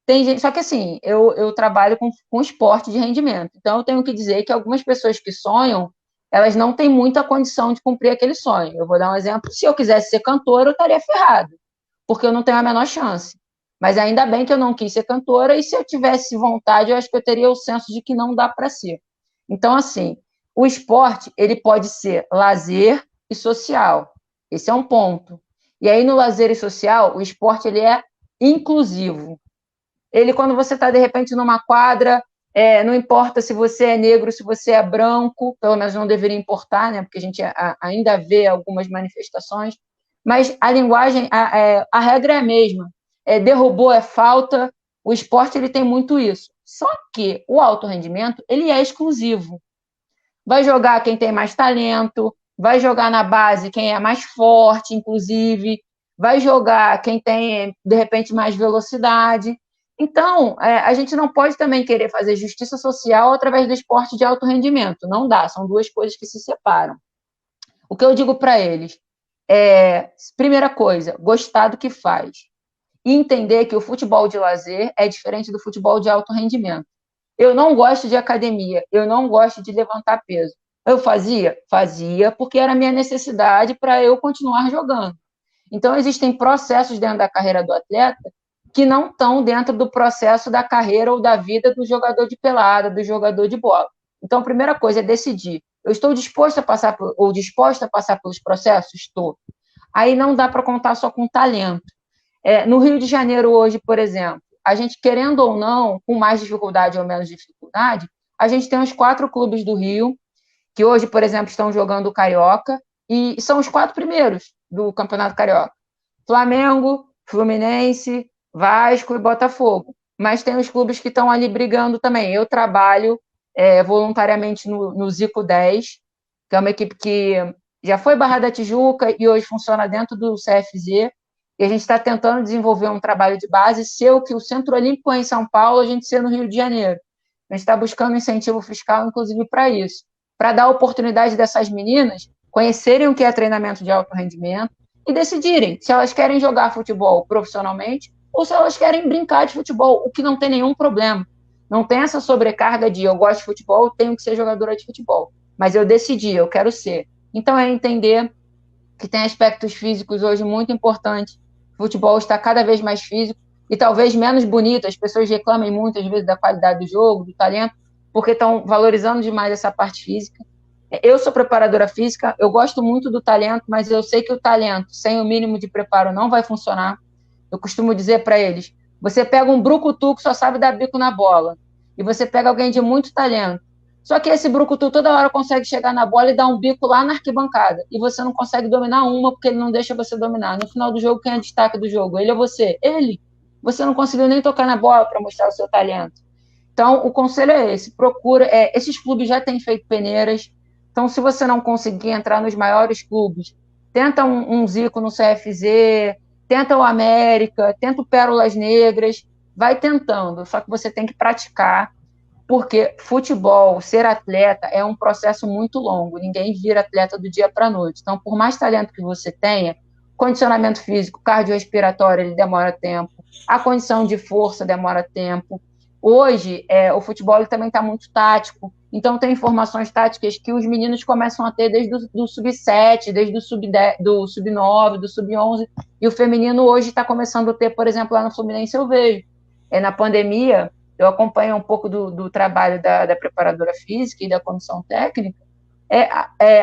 Tem gente, só que assim, eu trabalho com esporte de rendimento, então eu tenho que dizer que algumas pessoas que sonham, elas não têm muita condição de cumprir aquele sonho. Eu vou dar um exemplo: se eu quisesse ser cantora, eu estaria ferrado, porque eu não tenho a menor chance. Mas ainda bem que eu não quis ser cantora, e se eu tivesse vontade, eu acho que eu teria o senso de que não dá para ser. Então, assim, o esporte, ele pode ser lazer e social. Esse é um ponto. E aí, no lazer e social, o esporte, ele é inclusivo. Ele, quando você está, de repente, numa quadra, não importa se você é negro, se você é branco, pelo menos não deveria importar, né? Porque a gente ainda vê algumas manifestações, mas a linguagem, a regra é a mesma. Derrubou é falta. O esporte, ele tem muito isso. Só que o alto rendimento, ele é exclusivo. Vai jogar quem tem mais talento, vai jogar na base quem é mais forte, inclusive, vai jogar quem tem, de repente, mais velocidade. Então, a gente não pode também querer fazer justiça social através do esporte de alto rendimento. Não dá, são duas coisas que se separam. O que eu digo para eles primeira coisa, gostar do que faz. E entender que o futebol de lazer é diferente do futebol de alto rendimento. Eu não gosto de academia, eu não gosto de levantar peso. Eu fazia porque era a minha necessidade para eu continuar jogando. Então, existem processos dentro da carreira do atleta que não estão dentro do processo da carreira ou da vida do jogador de pelada, do jogador de bola. Então, a primeira coisa é decidir: eu estou disposto a passar ou disposta a passar pelos processos? Estou. Aí não dá para contar só com talento. No Rio de Janeiro hoje, por exemplo, a gente, querendo ou não, com mais dificuldade ou menos dificuldade, a gente tem os 4 clubes do Rio, que hoje, por exemplo, estão jogando o Carioca, e são os 4 primeiros do Campeonato Carioca: Flamengo, Fluminense, Vasco e Botafogo. Mas tem os clubes que estão ali brigando também. Eu trabalho voluntariamente no Zico 10, que é uma equipe que já foi Barra da Tijuca e hoje funciona dentro do CFZ, e a gente está tentando desenvolver um trabalho de base, ser o que o Centro Olímpico é em São Paulo, a gente ser no Rio de Janeiro. A gente está buscando incentivo fiscal, inclusive, para isso, para dar a oportunidade dessas meninas conhecerem o que é treinamento de alto rendimento e decidirem se elas querem jogar futebol profissionalmente ou se elas querem brincar de futebol, o que não tem nenhum problema. Não tem essa sobrecarga de eu gosto de futebol, tenho que ser jogadora de futebol. Mas eu decidi, eu quero ser. Então, é entender que tem aspectos físicos hoje muito importantes. O futebol está cada vez mais físico e talvez menos bonito. As pessoas reclamam muito, às vezes, da qualidade do jogo, do talento, porque estão valorizando demais essa parte física. Eu sou preparadora física, eu gosto muito do talento, mas eu sei que o talento, sem o mínimo de preparo, não vai funcionar. Eu costumo dizer para eles: você pega um brucutu que só sabe dar bico na bola, e você pega alguém de muito talento, Só que esse brucutu toda hora consegue chegar na bola e dar um bico lá na arquibancada. E você não consegue dominar uma porque ele não deixa você dominar. No final do jogo, quem é destaque do jogo? Ele ou você? Ele. Você não conseguiu nem tocar na bola para mostrar o seu talento. Então, o conselho é esse. Procura. Esses clubes já têm feito peneiras. Então, se você não conseguir entrar nos maiores clubes, tenta um Zico no CFZ, tenta o América, tenta o Pérolas Negras. Vai tentando. Só que você tem que praticar. Porque futebol, ser atleta, é um processo muito longo. Ninguém vira atleta do dia para a noite. Então, por mais talento que você tenha, condicionamento físico, cardiorrespiratório, ele demora tempo. A condição de força demora tempo. Hoje, o futebol ele também está muito tático. Então, tem informações táticas que os meninos começam a ter desde do sub-7, desde do sub-9, do sub-11. E o feminino hoje está começando a ter, por exemplo, lá no Fluminense eu vejo. Na pandemia, eu acompanho um pouco do trabalho da preparadora física e da comissão técnica,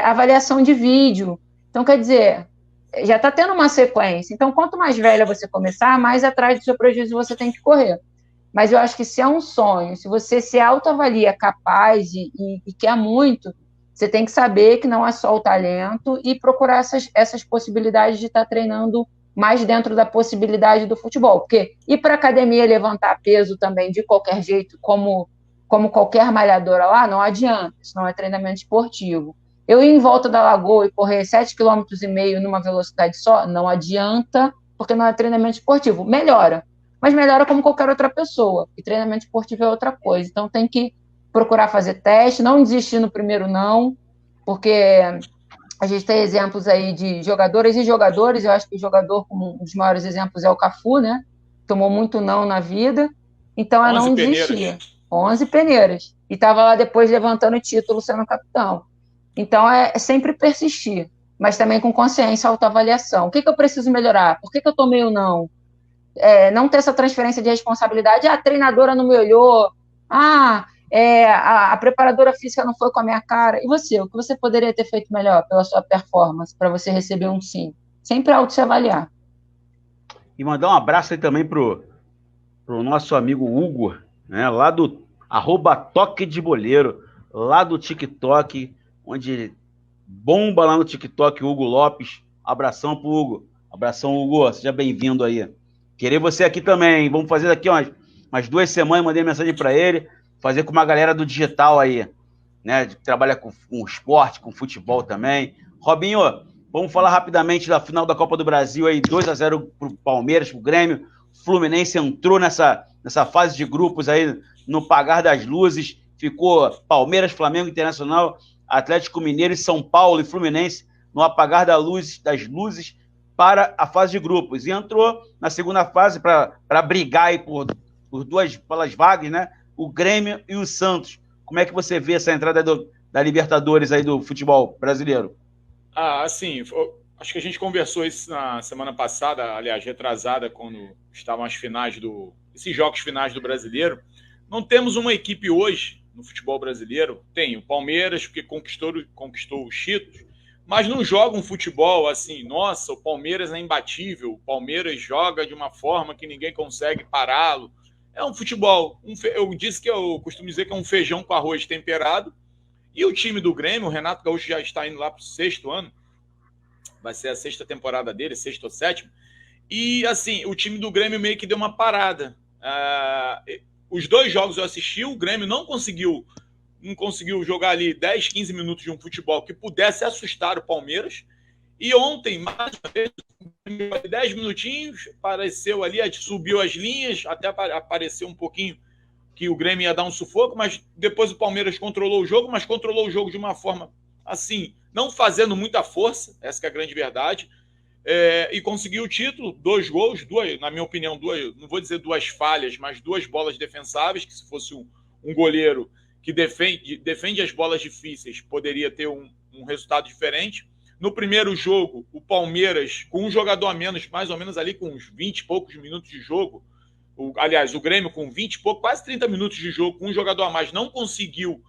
avaliação de vídeo. Então, quer dizer, já está tendo uma sequência. Então, quanto mais velha você começar, mais atrás do seu prejuízo você tem que correr. Mas eu acho que se é um sonho, se você se autoavalia capaz e quer muito, você tem que saber que não é só o talento e procurar essas possibilidades de estar treinando mais dentro da possibilidade do futebol. Porque ir para a academia levantar peso também de qualquer jeito, como qualquer malhadora lá, não adianta. Isso não é treinamento esportivo. Eu ir em volta da lagoa e correr 7,5 km numa velocidade só, não adianta, porque não é treinamento esportivo. Melhora, mas melhora como qualquer outra pessoa. E treinamento esportivo é outra coisa. Então tem que procurar fazer teste, não desistir no primeiro não, porque a gente tem exemplos aí de jogadoras e jogadores. Eu acho que o jogador, como um dos maiores exemplos, é o Cafu, né? Tomou muito não na vida. Então é não desistir. 11 peneiras. E estava lá depois levantando o título, sendo capitão. Então é sempre persistir, mas também com consciência, autoavaliação. O que eu preciso melhorar? Por que eu tomei o não? Não ter essa transferência de responsabilidade. A treinadora não me olhou. A preparadora física não foi com a minha cara. E você? O que você poderia ter feito melhor pela sua performance para você receber um sim? Sempre auto se avaliar.
E mandar um abraço aí também pro nosso amigo Hugo, né, lá do @toque de boleiro, lá do TikTok, onde bomba lá no TikTok, Hugo Lopes. Abração pro Hugo. Abração, Hugo. Seja bem-vindo aí. Querer você aqui também. Vamos fazer daqui umas 2 semanas, mandei mensagem para ele, fazer com uma galera do digital aí, né, que trabalha com esporte, com futebol também. Robinho, vamos falar rapidamente da final da Copa do Brasil aí, 2-0 pro Palmeiras, pro Grêmio. Fluminense entrou nessa fase de grupos aí, no pagar das luzes. Ficou Palmeiras, Flamengo, Internacional, Atlético Mineiro e São Paulo e Fluminense no apagar das luzes para a fase de grupos. E entrou na segunda fase para brigar aí pelas vagas, né? O Grêmio e o Santos. Como é que você vê essa entrada da Libertadores aí do futebol brasileiro?
Assim, acho que a gente conversou isso na semana passada, aliás, retrasada, quando estavam esses jogos finais do Brasileiro. Não temos uma equipe hoje no futebol brasileiro. Tem o Palmeiras, porque conquistou os títulos, mas não joga um futebol assim, nossa, o Palmeiras é imbatível, o Palmeiras joga de uma forma que ninguém consegue pará-lo. É um futebol, eu costumo dizer que é um feijão com arroz temperado. E o time do Grêmio, o Renato Gaúcho já está indo lá para o 6º ano, vai ser a 6ª temporada dele, 6ª ou 7ª, e assim, o time do Grêmio meio que deu uma parada. Os 2 jogos eu assisti, o Grêmio não conseguiu jogar ali 10, 15 minutos de um futebol que pudesse assustar o Palmeiras. E ontem, mais uma vez, 10 minutinhos, apareceu ali, subiu as linhas, até apareceu um pouquinho que o Grêmio ia dar um sufoco, mas depois o Palmeiras controlou o jogo, mas controlou o jogo de uma forma assim, não fazendo muita força, essa que é a grande verdade, e conseguiu o título, 2 gols, na minha opinião, não vou dizer 2 falhas, mas 2 bolas defensáveis, que se fosse um goleiro que defende as bolas difíceis, poderia ter um resultado diferente. No primeiro jogo, o Palmeiras, com um jogador a menos, mais ou menos ali com uns 20 e poucos minutos de jogo, o Grêmio com 20 e pouco, quase 30 minutos de jogo, com um jogador a mais, não conseguiu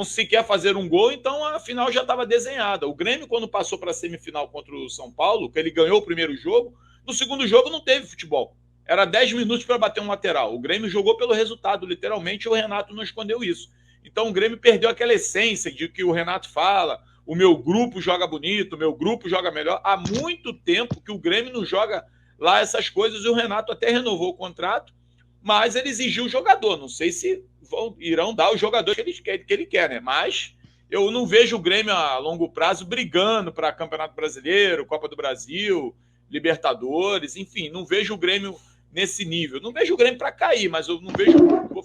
sequer fazer um gol, então a final já estava desenhada. O Grêmio, quando passou para a semifinal contra o São Paulo, que ele ganhou o primeiro jogo, no segundo jogo não teve futebol. Era 10 minutos para bater um lateral. O Grêmio jogou pelo resultado, literalmente, e o Renato não escondeu isso. Então o Grêmio perdeu aquela essência de que o Renato fala, o meu grupo joga bonito, o meu grupo joga melhor. Há muito tempo que o Grêmio não joga lá essas coisas, e o Renato até renovou o contrato, mas ele exigiu o jogador. Não sei se irão dar o jogador que ele quer, né? Mas eu não vejo o Grêmio a longo prazo brigando para Campeonato Brasileiro, Copa do Brasil, Libertadores, enfim, não vejo o Grêmio nesse nível. Não vejo o Grêmio para cair, mas eu não vejo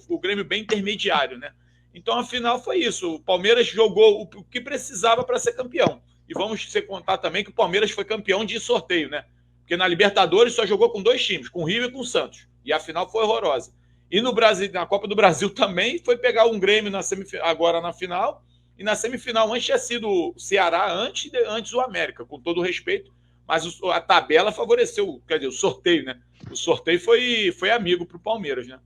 o Grêmio bem intermediário, né? Então, afinal, foi isso. O Palmeiras jogou o que precisava para ser campeão. E vamos contar também que o Palmeiras foi campeão de sorteio, né? Porque na Libertadores só jogou com 2 times, com o River e com o Santos. E a final foi horrorosa. E no Brasil, na Copa do Brasil também, foi pegar um Grêmio agora na final. E na semifinal, antes tinha sido o Ceará, antes o América, com todo o respeito. Mas a tabela favoreceu, quer dizer, o sorteio, né? O sorteio foi amigo para o Palmeiras, né?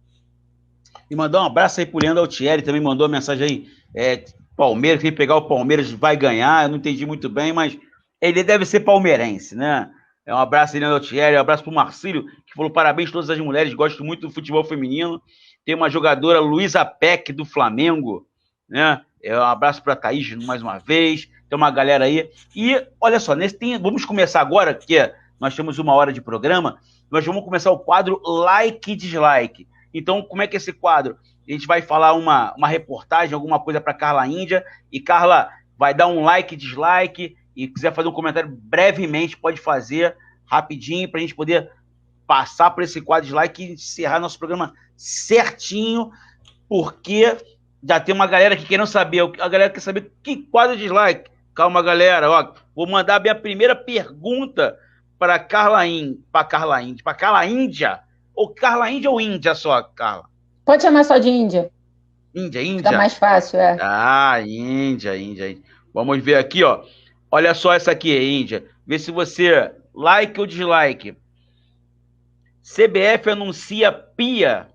E mandar um abraço aí pro Leandro Altieri, também mandou uma mensagem aí, Palmeiras, quem pegar o Palmeiras vai ganhar, eu não entendi muito bem, mas ele deve ser palmeirense, né? Um abraço aí, Leandro Altieri, um abraço pro Marcílio, que falou parabéns a todas as mulheres, gosto muito do futebol feminino. Tem uma jogadora, Luísa Peck, do Flamengo, né? Um abraço pra Thaís mais uma vez, tem uma galera aí. E, olha só, vamos começar agora, porque nós temos 1 hora de programa, nós vamos começar o quadro Like e Dislike. Então, como é que é esse quadro? A gente vai falar uma reportagem, alguma coisa para Carla Índia, e Carla vai dar um like, dislike, e quiser fazer um comentário brevemente, pode fazer rapidinho, para a gente poder passar por esse quadro dislike e encerrar nosso programa certinho, porque já tem uma galera que querendo saber, a galera quer saber que quadro dislike. Calma, galera, ó, vou mandar a minha primeira pergunta para Carla Índia, ou Carla Índia ou Índia só, Carla?
Pode chamar só de Índia.
Índia.
Fica mais fácil, é.
Ah, Índia. Vamos ver aqui, ó. Olha só essa aqui, Índia. Vê se você like ou dislike. CBF anuncia Pia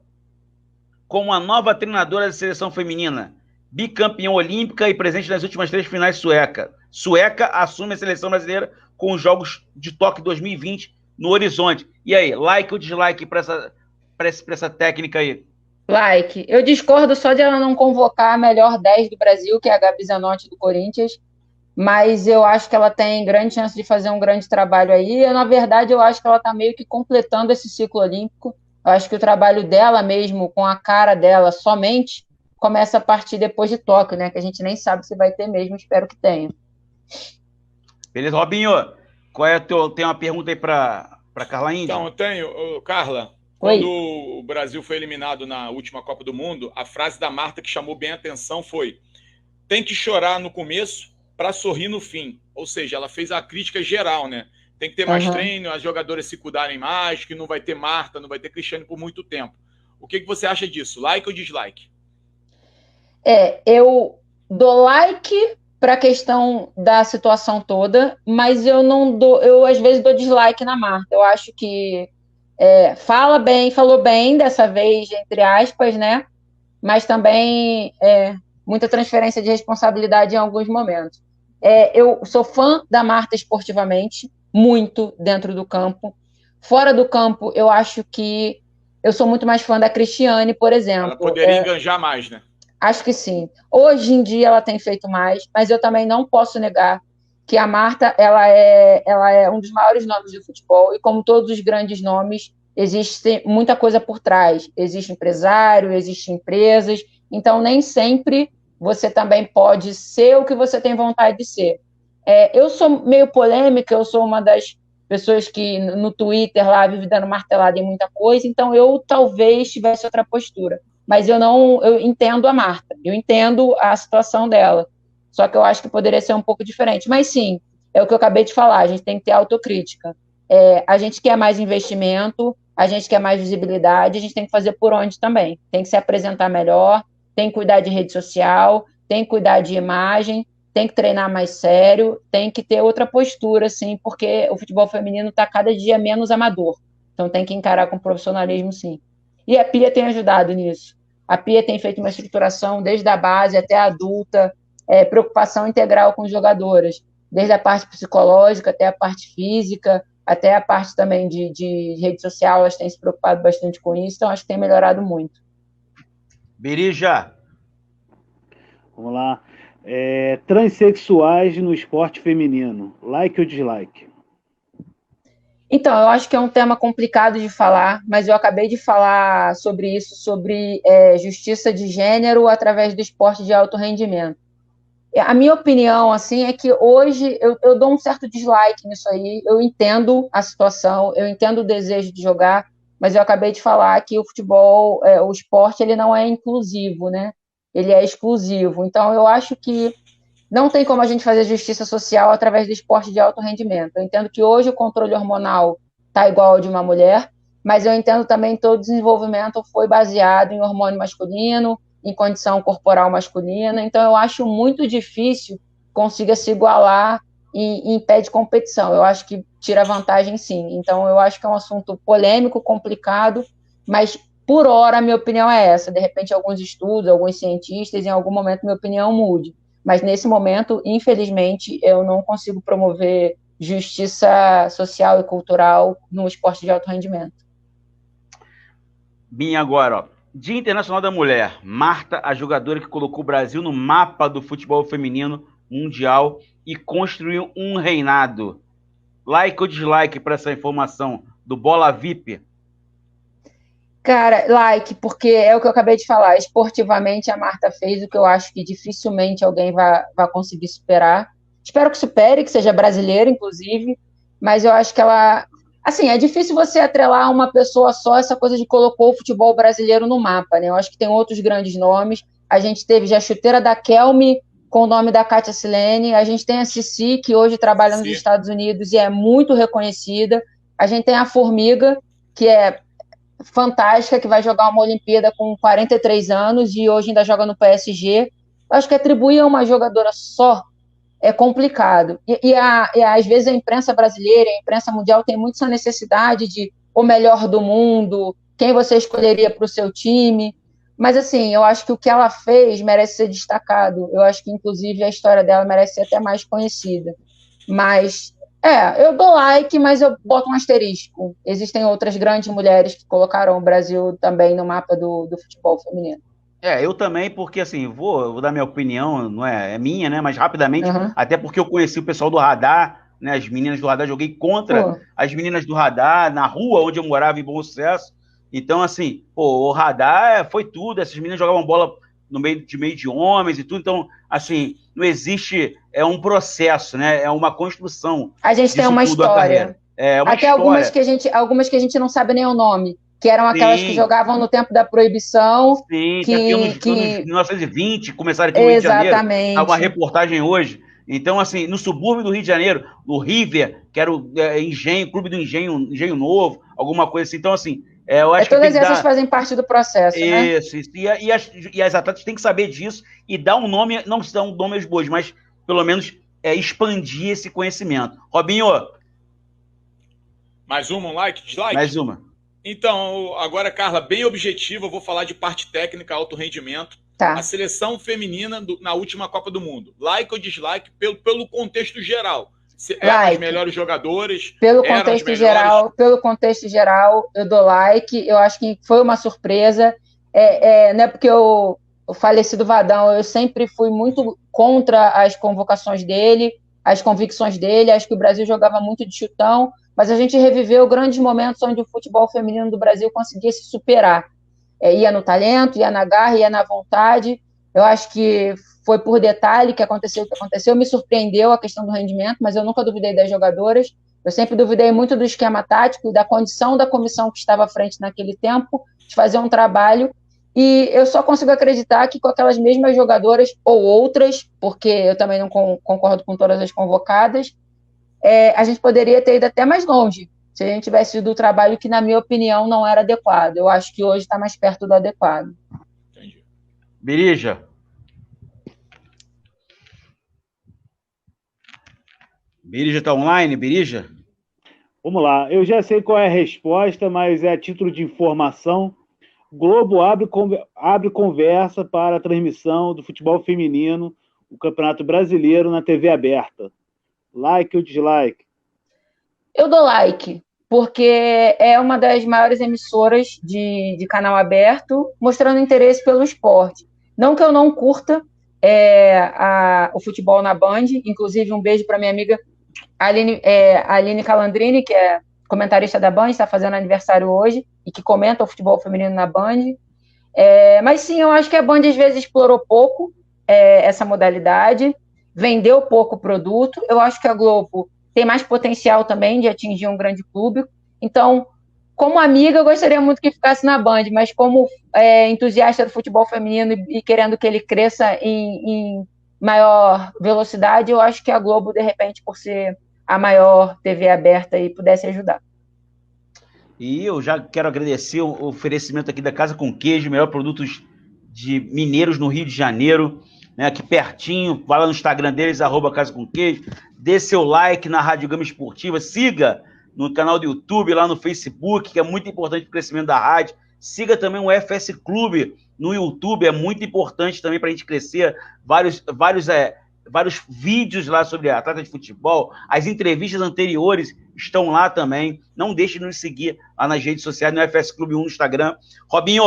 como a nova treinadora da seleção feminina. Bicampeã olímpica e presente nas últimas 3 finais sueca. Sueca assume a seleção brasileira com os Jogos de Tóquio 2020 no horizonte. E aí, like ou dislike para essa técnica aí?
Like. Eu discordo só de ela não convocar a melhor 10 do Brasil, que é a Gabi Zanotti do Corinthians, mas eu acho que ela tem grande chance de fazer um grande trabalho aí. Na verdade, eu acho que ela está meio que completando esse ciclo olímpico. Eu acho que o trabalho dela mesmo, com a cara dela somente, começa a partir depois de Tóquio, né? Que a gente nem sabe se vai ter mesmo, espero que tenha.
Beleza, Robinho, qual é tem uma pergunta aí para Carla Índia?
Então, eu tenho, Carla. Quando o Brasil foi eliminado na última Copa do Mundo, a frase da Marta que chamou bem a atenção foi: tem que chorar no começo para sorrir no fim. Ou seja, ela fez a crítica geral, né? Tem que ter mais treino, as jogadoras se cuidarem mais, que não vai ter Marta, não vai ter Cristiane por muito tempo. O que você acha disso? Like ou dislike?
Eu dou like para a questão da situação toda, mas eu às vezes dou dislike na Marta. Eu acho que falou bem dessa vez, entre aspas, né? Mas também muita transferência de responsabilidade em alguns momentos. Eu sou fã da Marta esportivamente, muito dentro do campo. Fora do campo, eu acho que eu sou muito mais fã da Cristiane, por exemplo.
Ela poderia enganjar mais, né?
Acho que sim. Hoje em dia ela tem feito mais, mas eu também não posso negar que a Marta ela é um dos maiores nomes do futebol, e como todos os grandes nomes, existe muita coisa por trás. Existe empresário, existem empresas, então nem sempre você também pode ser o que você tem vontade de ser. Eu sou meio polêmica, eu sou uma das pessoas que no Twitter lá vive dando martelada em muita coisa, então eu talvez tivesse outra postura. Mas eu entendo a Marta, eu entendo a situação dela, só que eu acho que poderia ser um pouco diferente. Mas sim, é o que eu acabei de falar, a gente tem que ter autocrítica. A gente quer mais investimento, a gente quer mais visibilidade, a gente tem que fazer por onde também. Tem que se apresentar melhor, tem que cuidar de rede social, tem que cuidar de imagem, tem que treinar mais sério, tem que ter outra postura, sim, porque o futebol feminino está cada dia menos amador. Então tem que encarar com profissionalismo, sim. E a Pia tem ajudado nisso. A Pia tem feito uma estruturação desde a base até a adulta, preocupação integral com as jogadoras, desde a parte psicológica até a parte física, até a parte também de rede social, elas têm se preocupado bastante com isso, então acho que tem melhorado muito.
Berija.
Vamos lá. Transsexuais no esporte feminino. Like ou dislike?
Então, eu acho que é um tema complicado de falar, mas eu acabei de falar sobre isso, sobre justiça de gênero através do esporte de alto rendimento. A minha opinião, assim, é que hoje eu dou um certo dislike nisso aí. Eu entendo a situação, eu entendo o desejo de jogar, mas eu acabei de falar que o futebol, o esporte, ele não é inclusivo, né? Ele é exclusivo. Então, eu acho que não tem como a gente fazer justiça social através do esporte de alto rendimento. Eu entendo que hoje o controle hormonal está igual ao de uma mulher, mas eu entendo também que todo o desenvolvimento foi baseado em hormônio masculino, em condição corporal masculina. Então, eu acho muito difícil consiga se igualar em pé de competição. Eu acho que tira vantagem, sim. Então, eu acho que é um assunto polêmico, complicado, mas por hora a minha opinião é essa. De repente, alguns estudos, alguns cientistas, em algum momento, minha opinião mude. Mas nesse momento, infelizmente, eu não consigo promover justiça social e cultural no esporte de alto rendimento.
Bem, agora, ó. Dia Internacional da Mulher. Marta, a jogadora que colocou o Brasil no mapa do futebol feminino mundial e construiu um reinado. Like ou dislike para essa informação do Bola VIP?
Cara, like, porque é o que eu acabei de falar. Esportivamente, a Marta fez o que eu acho que dificilmente alguém vai conseguir superar. Espero que supere, que seja brasileira, inclusive. Mas eu acho que ela... Assim, é difícil você atrelar uma pessoa só essa coisa de colocou o futebol brasileiro no mapa, né? Eu acho que tem outros grandes nomes. A gente teve já a chuteira da Kelme, com o nome da Kátia Silene. A gente tem a Cici, que hoje trabalha nos Estados Unidos e é muito reconhecida. A gente tem a Formiga, que é fantástica, que vai jogar uma Olimpíada com 43 anos e hoje ainda joga no PSG. Acho que atribuir a uma jogadora só é complicado. E às vezes a imprensa brasileira, a imprensa mundial tem muito essa necessidade de o melhor do mundo, quem você escolheria para o seu time. Mas, assim, eu acho que o que ela fez merece ser destacado. Eu acho que, inclusive, a história dela merece ser até mais conhecida. Mas eu dou like, mas eu boto um asterisco. Existem outras grandes mulheres que colocaram o Brasil também no mapa do futebol feminino.
Eu também, porque assim, vou dar minha opinião, não é minha, né? Mas rapidamente, até porque eu conheci o pessoal do Radar, né? As meninas do Radar, joguei contra as meninas do Radar na rua onde eu morava em Bom Sucesso. Então, assim, o Radar foi tudo, essas meninas jogavam bola no meio de homens e tudo, então, assim, não existe, é um processo, né? É uma construção.
A gente tem uma história.
Uma
até
história.
Algumas que a gente não sabe nem o nome, que eram aquelas que jogavam no tempo da proibição.
Sim, que aqui nos anos 1920 começaram aqui no Rio de Janeiro. Há uma reportagem hoje. Então, assim, no subúrbio do Rio de Janeiro, no River, que era o Engenho, Clube do Engenho Novo, alguma coisa assim. Então, assim, eu acho que
todas essas fazem parte do processo, né?
Isso. E as atletas têm que saber disso e dar um nome, não se dá um nome aos bois, mas pelo menos expandir esse conhecimento. Robinho.
Mais uma, um like, dislike?
Mais uma.
Então, agora, Carla, bem objetivo, eu vou falar de parte técnica, alto rendimento.
Tá.
A seleção feminina na última Copa do Mundo. Like ou dislike pelo contexto geral? Eram as melhores jogadoras?
Pelo contexto geral, eu dou like. Eu acho que foi uma surpresa. Não é porque o falecido Vadão, eu sempre fui muito contra as convocações dele, as convicções dele. Acho que o Brasil jogava muito de chutão, mas a gente reviveu grandes momentos onde o futebol feminino do Brasil conseguia se superar. Ia no talento, ia na garra, ia na vontade. Eu acho que foi por detalhe que aconteceu o que aconteceu. Me surpreendeu a questão do rendimento, mas eu nunca duvidei das jogadoras. Eu sempre duvidei muito do esquema tático e da condição da comissão que estava à frente naquele tempo de fazer um trabalho. E eu só consigo acreditar que com aquelas mesmas jogadoras ou outras, porque eu também não concordo com todas as convocadas, a gente poderia ter ido até mais longe se a gente tivesse ido do trabalho que, na minha opinião, não era adequado. Eu acho que hoje está mais perto do adequado.
Entendi. Berija. Berija está online, Berija?
Vamos lá, eu já sei qual é a resposta, mas é a título de informação. Globo abre conversa para a transmissão do futebol feminino, o Campeonato Brasileiro na TV aberta. Like ou dislike?
Eu dou like, porque é uma das maiores emissoras de canal aberto, mostrando interesse pelo esporte. Não que eu não curta o futebol na Band. Inclusive, um beijo para minha amiga Aline Calandrini, que é comentarista da Band, está fazendo aniversário hoje, e que comenta o futebol feminino na Band. Mas sim, eu acho que a Band às vezes explorou pouco essa modalidade, vendeu pouco o produto. Eu acho que a Globo tem mais potencial também de atingir um grande público. Então, como amiga, eu gostaria muito que ficasse na Band, mas como entusiasta do futebol feminino e querendo que ele cresça em maior velocidade, eu acho que a Globo, de repente, por ser a maior TV aberta, aí, pudesse ajudar.
E eu já quero agradecer o oferecimento aqui da Casa com Queijo, melhor produtos de mineiros no Rio de Janeiro, né, aqui pertinho. Vai lá no Instagram deles, @Casa com Queijo. Dê seu like na Rádio Gama Esportiva, siga no canal do YouTube, lá no Facebook, que é muito importante para o crescimento da rádio. Siga também o FS Clube no YouTube, é muito importante também para a gente crescer. Vários vídeos lá sobre atleta de futebol, as entrevistas anteriores estão lá também. Não deixe de nos seguir lá nas redes sociais, no FS Clube 1 no Instagram. Robinho,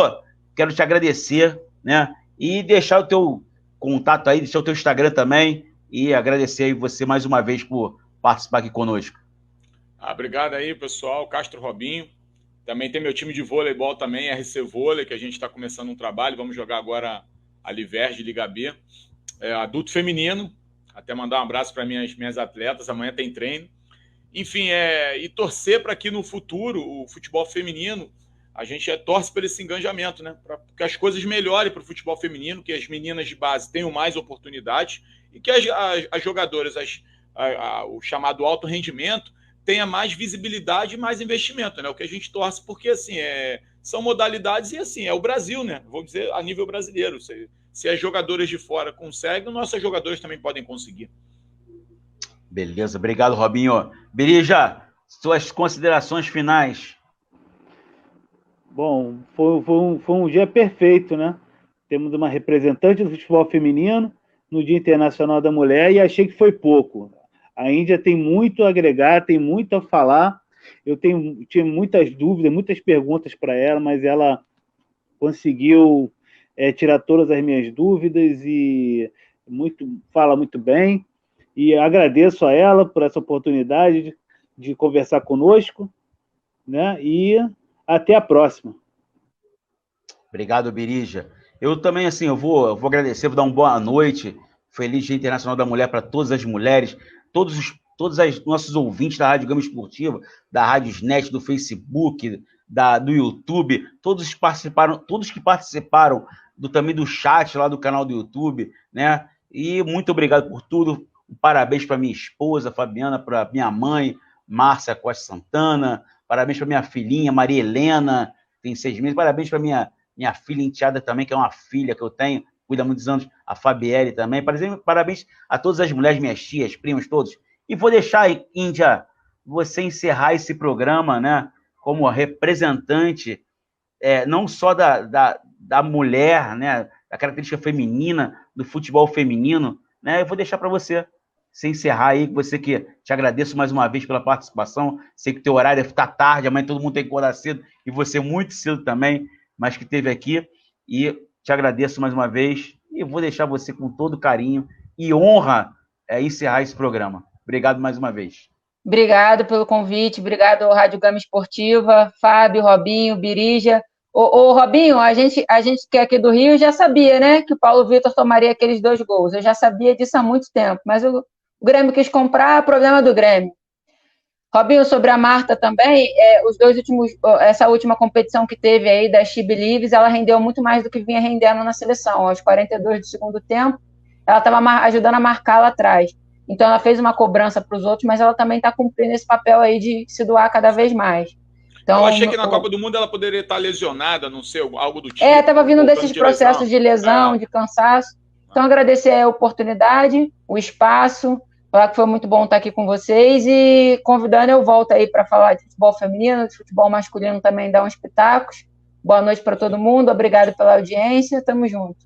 quero te agradecer, né? E deixar o teu contato aí, deixar o teu Instagram também, e agradecer aí você mais uma vez por participar aqui conosco.
Obrigado aí, pessoal. Castro Robinho. Também tem meu time de voleibol também, RC Vôlei, que a gente está começando um trabalho. Vamos jogar agora a Liverge, Liga B. Adulto feminino. Até mandar um abraço para minhas atletas. Amanhã tem treino. Enfim, e torcer para que no futuro o futebol feminino, a gente torce por esse engajamento, né? Para que as coisas melhorem para o futebol feminino, que as meninas de base tenham mais oportunidades e que as jogadoras, o chamado alto rendimento, tenha mais visibilidade e mais investimento, né? O que a gente torce, porque assim, são modalidades e assim, é o Brasil, né? Vou dizer a nível brasileiro. Se as jogadoras de fora conseguem, nossas jogadoras também podem conseguir.
Beleza, obrigado, Robinho. Berija, suas considerações finais.
Bom, foi um dia perfeito, né? Temos uma representante do futebol feminino no Dia Internacional da Mulher e achei que foi pouco. A Índia tem muito a agregar, tem muito a falar. Eu tinha muitas dúvidas, muitas perguntas para ela, mas ela conseguiu tirar todas as minhas dúvidas e fala muito bem. E agradeço a ela por essa oportunidade de conversar conosco, né? E até a próxima.
Obrigado, Berija. Eu também, assim, eu vou agradecer, vou dar uma boa noite. Feliz Dia Internacional da Mulher para todas as mulheres, todos os nossos ouvintes da Rádio Gama Esportiva, da Rádio Net, do Facebook, do YouTube, todos que participaram também do chat lá do canal do YouTube, né? E muito obrigado por tudo. Parabéns para minha esposa, Fabiana, para minha mãe, Márcia Costa Santana, parabéns para minha filhinha, Maria Helena, tem 6 meses, parabéns para minha filha enteada também, que é uma filha que eu tenho, cuida há muitos anos, a Fabielle também. Parabéns a todas as mulheres, minhas tias, primas, todos. E vou deixar, Índia, você encerrar esse programa, né, como representante, não só da mulher, né, da característica feminina, do futebol feminino, né, eu vou deixar para você encerrar aí, você que te agradeço mais uma vez pela participação. Sei que o teu horário deve estar tarde, amanhã todo mundo tem que acordar cedo, e você muito cedo também, mas que esteve aqui, e te agradeço mais uma vez, e vou deixar você com todo carinho e honra encerrar esse programa. Obrigado mais uma vez.
Obrigado pelo convite, obrigado Rádio Gama Esportiva, Fábio, Robinho, Berija. Ô, Robinho, a gente que é aqui do Rio já sabia, né, que o Paulo Vitor tomaria aqueles 2 gols. Eu já sabia disso há muito tempo, mas o Grêmio quis comprar, problema do Grêmio. Robinho, sobre a Marta também, essa última competição que teve aí da She Believes, ela rendeu muito mais do que vinha rendendo na seleção. Aos 42 do segundo tempo, ela estava ajudando a marcar lá atrás. Então, ela fez uma cobrança para os outros, mas ela também está cumprindo esse papel aí de se doar cada vez mais. Então,
eu achei que na Copa do Mundo ela poderia estar lesionada, não sei, algo do tipo.
Estava vindo desses processos de lesão, de cansaço. Então, agradecer a oportunidade, o espaço, falar que foi muito bom estar aqui com vocês e convidando, eu volto aí para falar de futebol feminino, de futebol masculino também, dar uns pitacos. Boa noite para todo mundo, obrigado pela audiência, tamo junto.